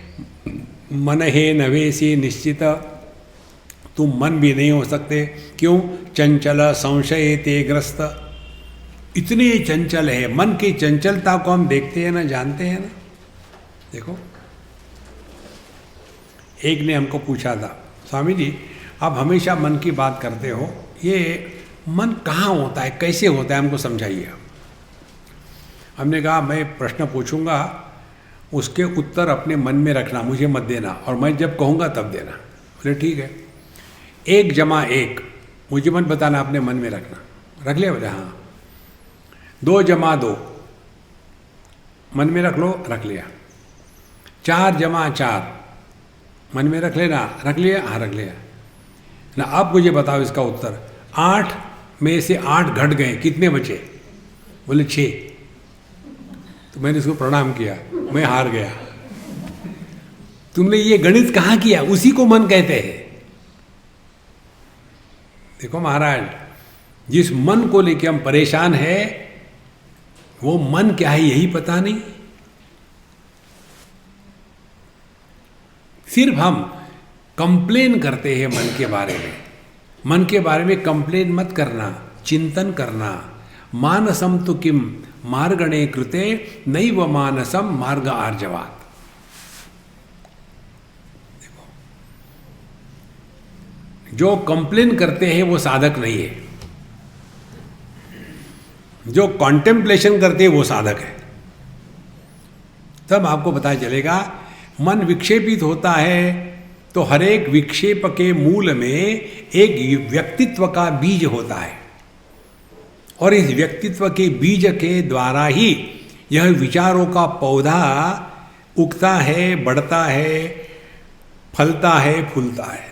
मन है नवेसी निश्चित, तुम मन भी नहीं हो सकते। क्यों? चंचल संशय ते ग्रस्त। इतने चंचल है, मन की चंचलता को हम देखते हैं ना, जानते हैं ना। देखो, एक ने हमको पूछा था, स्वामी जी आप हमेशा मन की बात करते हो, ये मन कहाँ होता है, कैसे होता है, हमको समझाइए। हमने कहा मैं प्रश्न पूछूंगा, उसके उत्तर अपने मन में रखना, मुझे मत देना, और मैं जब कहूँगा तब देना। बोले ठीक है। 1 + 1 मुझे मत बताना, अपने मन में रखना। रख लिया? बोले हाँ। 2 + 2 मन में रख लो, रख लिया। 4 + 4 मन में रख लेना, रख लिया? हाँ रख लिया ना। अब मुझे बताओ इसका उत्तर। 8 में से 8 घट गए, कितने बचे? बोले 6। तो मैंने इसको प्रणाम किया, मैं हार गया। तुमने ये गणित कहाँ किया? उसी को मन कहते हैं। देखो महाराज, जिस मन को लेके हम परेशान हैं, वो मन क्या है यही पता नहीं। सिर्फ हम कंप्लेन करते हैं मन के बारे में। मन के बारे में कंप्लेन मत करना, चिंतन करना। मानसम तो किम मार्गणे कृते नैव मानसम मार्ग आर्जवात। देखो, जो कंप्लेन करते हैं वो साधक नहीं है, जो कॉन्टेम्पलेशन करते हैं वो साधक है। तब आपको पता चलेगा मन विक्षेपित होता है तो हर एक विक्षेप के मूल में एक व्यक्तित्व का बीज होता है, और इस व्यक्तित्व के बीज के द्वारा ही यह विचारों का पौधा उगता है, बढ़ता है, फलता है, फूलता है।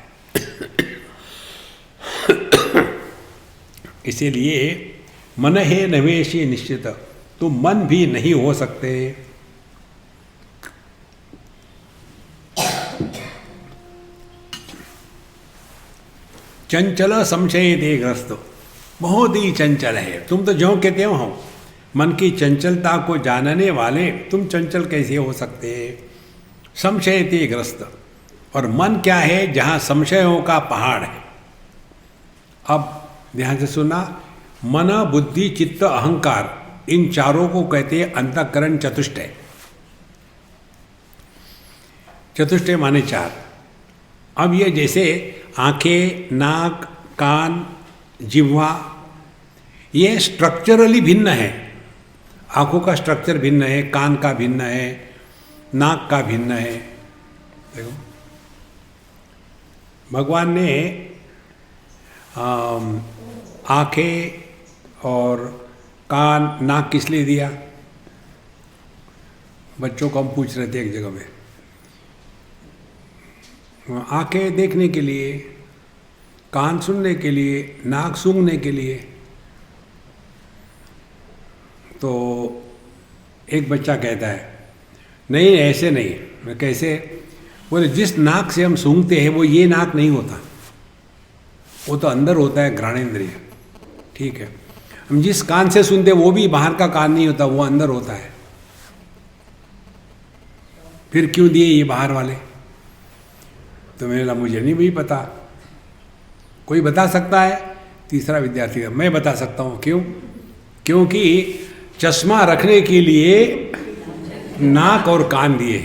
इसीलिए मन है नवेशी निश्चित, तो मन भी नहीं हो सकते। चंचल संशय दे ग्रस्त, बहुत ही चंचल है। तुम तो ज्यों के त्यों हो, मन की चंचलता को जानने वाले तुम चंचल कैसे हो सकते? संशय ते ग्रस्त, और मन क्या है? जहाँ संशयों का पहाड़ है। अब ध्यान से सुना, मन बुद्धि चित्त अहंकार, इन चारों को कहते हैं अंतःकरण चतुष्टय। चतुष्टय माने 4। अब ये जैसे आंखें, नाक, कान, जिह्वा, ये स्ट्रक्चरली भिन्न है। आंखों का स्ट्रक्चर भिन्न है, कान का भिन्न है, नाक का भिन्न है। देखो, भगवान ने आंखें और कान, नाक किस लिए दिया? बच्चों को हम पूछ रहे थे एक जगह में। आंखें देखने के लिए, कान सुनने के लिए, नाक सूंघने के लिए। तो एक बच्चा कहता है नहीं ऐसे नहीं। मैं कैसे? बोले जिस नाक से हम सूंघते हैं वो ये नाक नहीं होता, वो तो अंदर होता है घ्राणेंद्रिय। ठीक है, हम जिस कान से सुनते वो भी बाहर का कान नहीं होता, वो अंदर होता है। फिर क्यों दिए ये बाहर वाले? तो मैंने बोला मुझे नहीं भी पता, कोई बता सकता है? तीसरा विद्यार्थी का, मैं बता सकता हूँ। क्यों? क्योंकि चश्मा रखने के लिए नाक और कान दिए।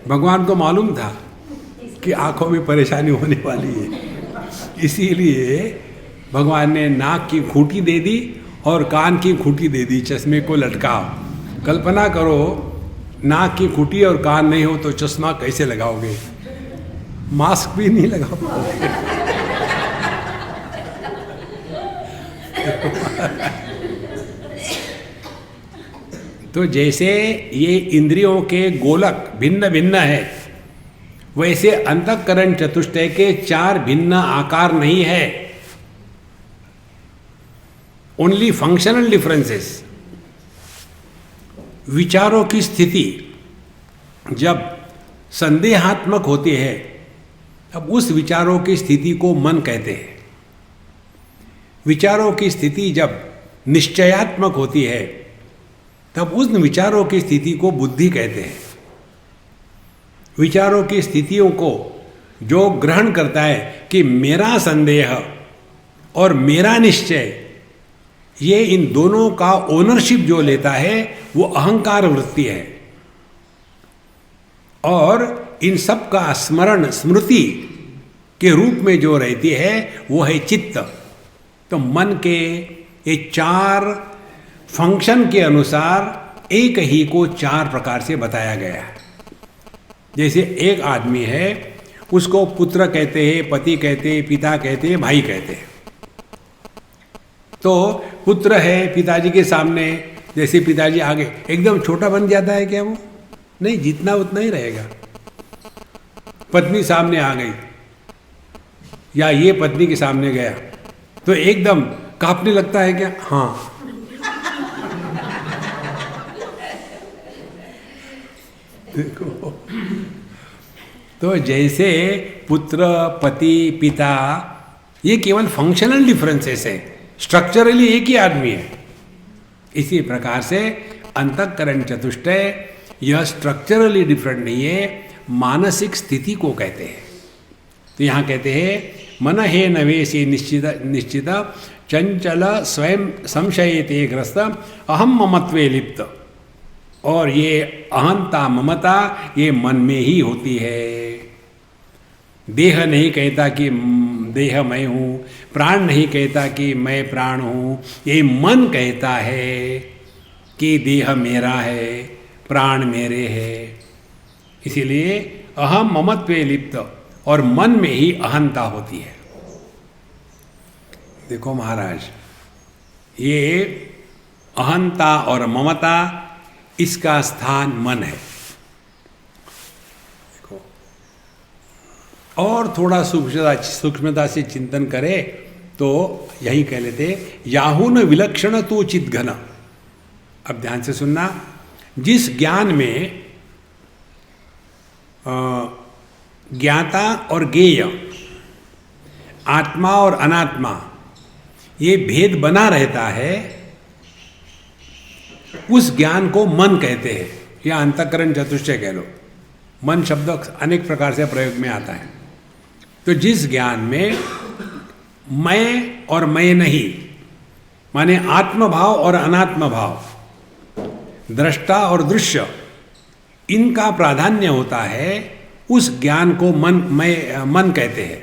भगवान को मालूम था कि आंखों में परेशानी होने वाली है, इसीलिए भगवान ने नाक की खूंटी दे दी और कान की खूंटी दे दी, चश्मे को लटकाओ। कल्पना करो नाक की खूंटी और कान नहीं हो तो चश्मा कैसे लगाओगे? मास्क भी नहीं लगा पाओगे। तो जैसे ये इंद्रियों के गोलक भिन्न भिन्न है, वैसे अंतःकरण चतुष्टय के 4 भिन्न आकार नहीं है, ओनली फंक्शनल डिफरेंसेस। विचारों की स्थिति जब संदेहात्मक होती है तब उस विचारों की स्थिति को मन कहते हैं। विचारों की स्थिति जब निश्चयात्मक होती है तब उस विचारों की स्थिति को बुद्धि कहते हैं। विचारों की स्थितियों को जो ग्रहण करता है कि मेरा संदेह और मेरा निश्चय, ये इन दोनों का ओनरशिप जो लेता है वो अहंकार वृत्ति है, और इन सब का स्मरण स्मृति के रूप में जो रहती है वो है चित्त। तो मन के ये 4 फंक्शन के अनुसार एक ही को 4 प्रकार से बताया गया है। जैसे एक आदमी है, उसको पुत्र कहते हैं, पति कहते हैं, पिता कहते हैं, भाई कहते हैं। तो पुत्र है पिताजी के सामने, जैसे पिताजी आगे एकदम छोटा बन जाता है क्या? वो नहीं, जितना उतना ही रहेगा। पत्नी सामने आ गई या ये पत्नी के सामने गया तो एकदम कांपने लगता है क्या? हाँ। देखो, तो जैसे पुत्र, पति, पिता, ये केवल फंक्शनल डिफरेंसेस है, स्ट्रक्चरली एक ही आदमी है। इसी प्रकार से अंतःकरण चतुष्टय यह स्ट्रक्चरली डिफरेंट नहीं है, मानसिक स्थिति को कहते हैं। तो यहाँ कहते हैं मन हे नवेशी निश्चित निश्चित चंचल स्वयं संशयते ग्रस्त अहम ममत्वे लिप्त। और ये अहंता ममता ये मन में ही होती है। देह नहीं कहता कि देह मैं हूँ, प्राण नहीं कहता कि मैं प्राण हूँ, ये मन कहता है कि देह मेरा है, प्राण मेरे है। इसीलिए अहम ममत्वे लिप्त, और मन में ही अहंता होती है। देखो महाराज, ये अहंता और ममता, इसका स्थान मन है। देखो, और थोड़ा सूक्ष्मता से चिंतन करे तो यही कह लेते, याहुन विलक्षण तू चित घन। अब ध्यान से सुनना, जिस ज्ञान में ज्ञाता और ज्ञेय, आत्मा और अनात्मा, ये भेद बना रहता है, उस ज्ञान को मन कहते हैं, या अंतःकरण चतुष्टय कह लो। मन शब्द अनेक प्रकार से प्रयोग में आता है। तो जिस ज्ञान में मैं और मैं नहीं, माने आत्मभाव और अनात्म भाव, दृष्टा और दृश्य, इनका प्राधान्य होता है, उस ज्ञान को मन कहते हैं।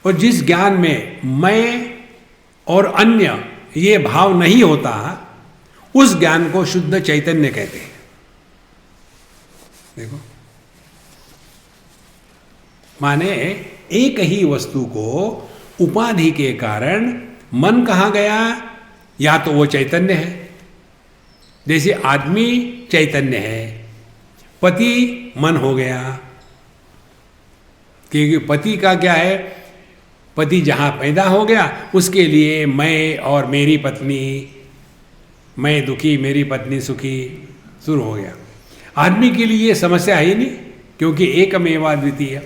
और जिस ज्ञान में मैं और अन्य ये भाव नहीं होता, उस ज्ञान को शुद्ध चैतन्य कहते हैं। देखो, माने एक ही वस्तु को उपाधि के कारण मन कहा गया, या तो वो चैतन्य है। जैसे आदमी चैतन्य है, पति मन हो गया, क्योंकि पति का क्या है, पति जहाँ पैदा हो गया उसके लिए मैं और मेरी पत्नी, मैं दुखी मेरी पत्नी सुखी शुरू हो गया। आदमी के लिए ये समस्या है ही नहीं, क्योंकि एकमेवा द्वितीय।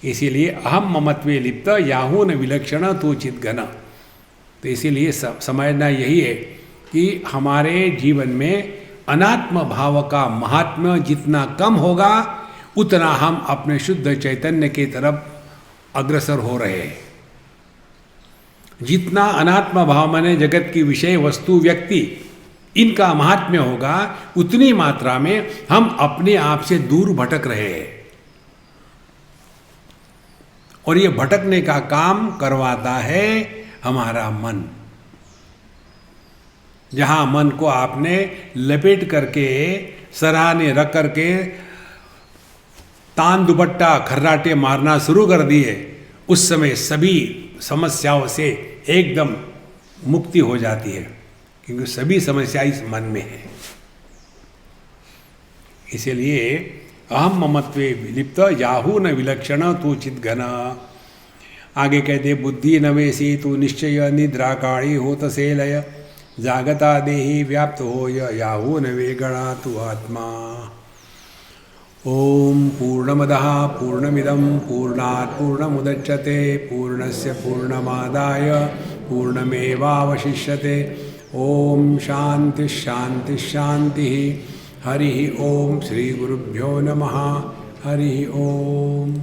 इसीलिए अहम ममत्वे लिप्त याहून विलक्षण तू चित घन। तो इसीलिए समझना यही है कि हमारे जीवन में अनात्म भाव का महात्म्य जितना कम होगा उतना हम अपने शुद्ध चैतन्य की तरफ अग्रसर हो रहे हैं। जितना अनात्म भाव माने जगत की विषय वस्तु व्यक्ति इनका महात्म्य होगा उतनी मात्रा में हम अपने आप से दूर भटक रहे हैं। और ये भटकने का काम करवाता है हमारा मन। जहां मन को आपने लपेट करके सराहने रख करके तान दुपट्टा खर्राटे मारना शुरू कर दिए, उस समय सभी समस्याओं से एकदम मुक्ति हो जाती है, क्योंकि सभी समस्या इस मन में है। इसीलिए अहम ममत्वे विलिप्त याहू न विलक्षण तू चित घन। आगे कहते बुद्धि नवेसी तू निश्चय निद्राकाड़ी होत से लय, जागता देहि व्याप्त हो याहू न वे गणा तू आत्मा। ओम पूर्णमदः पूर्णमिदं पूर्णात् पूर्णमुदच्यते पूर्णस्य पूर्णमादाय पूर्णमेवावशिष्यते। ओम शांति शांति शांति। हरि ओम। श्री गुरुभ्यो नमः। हरि ओम।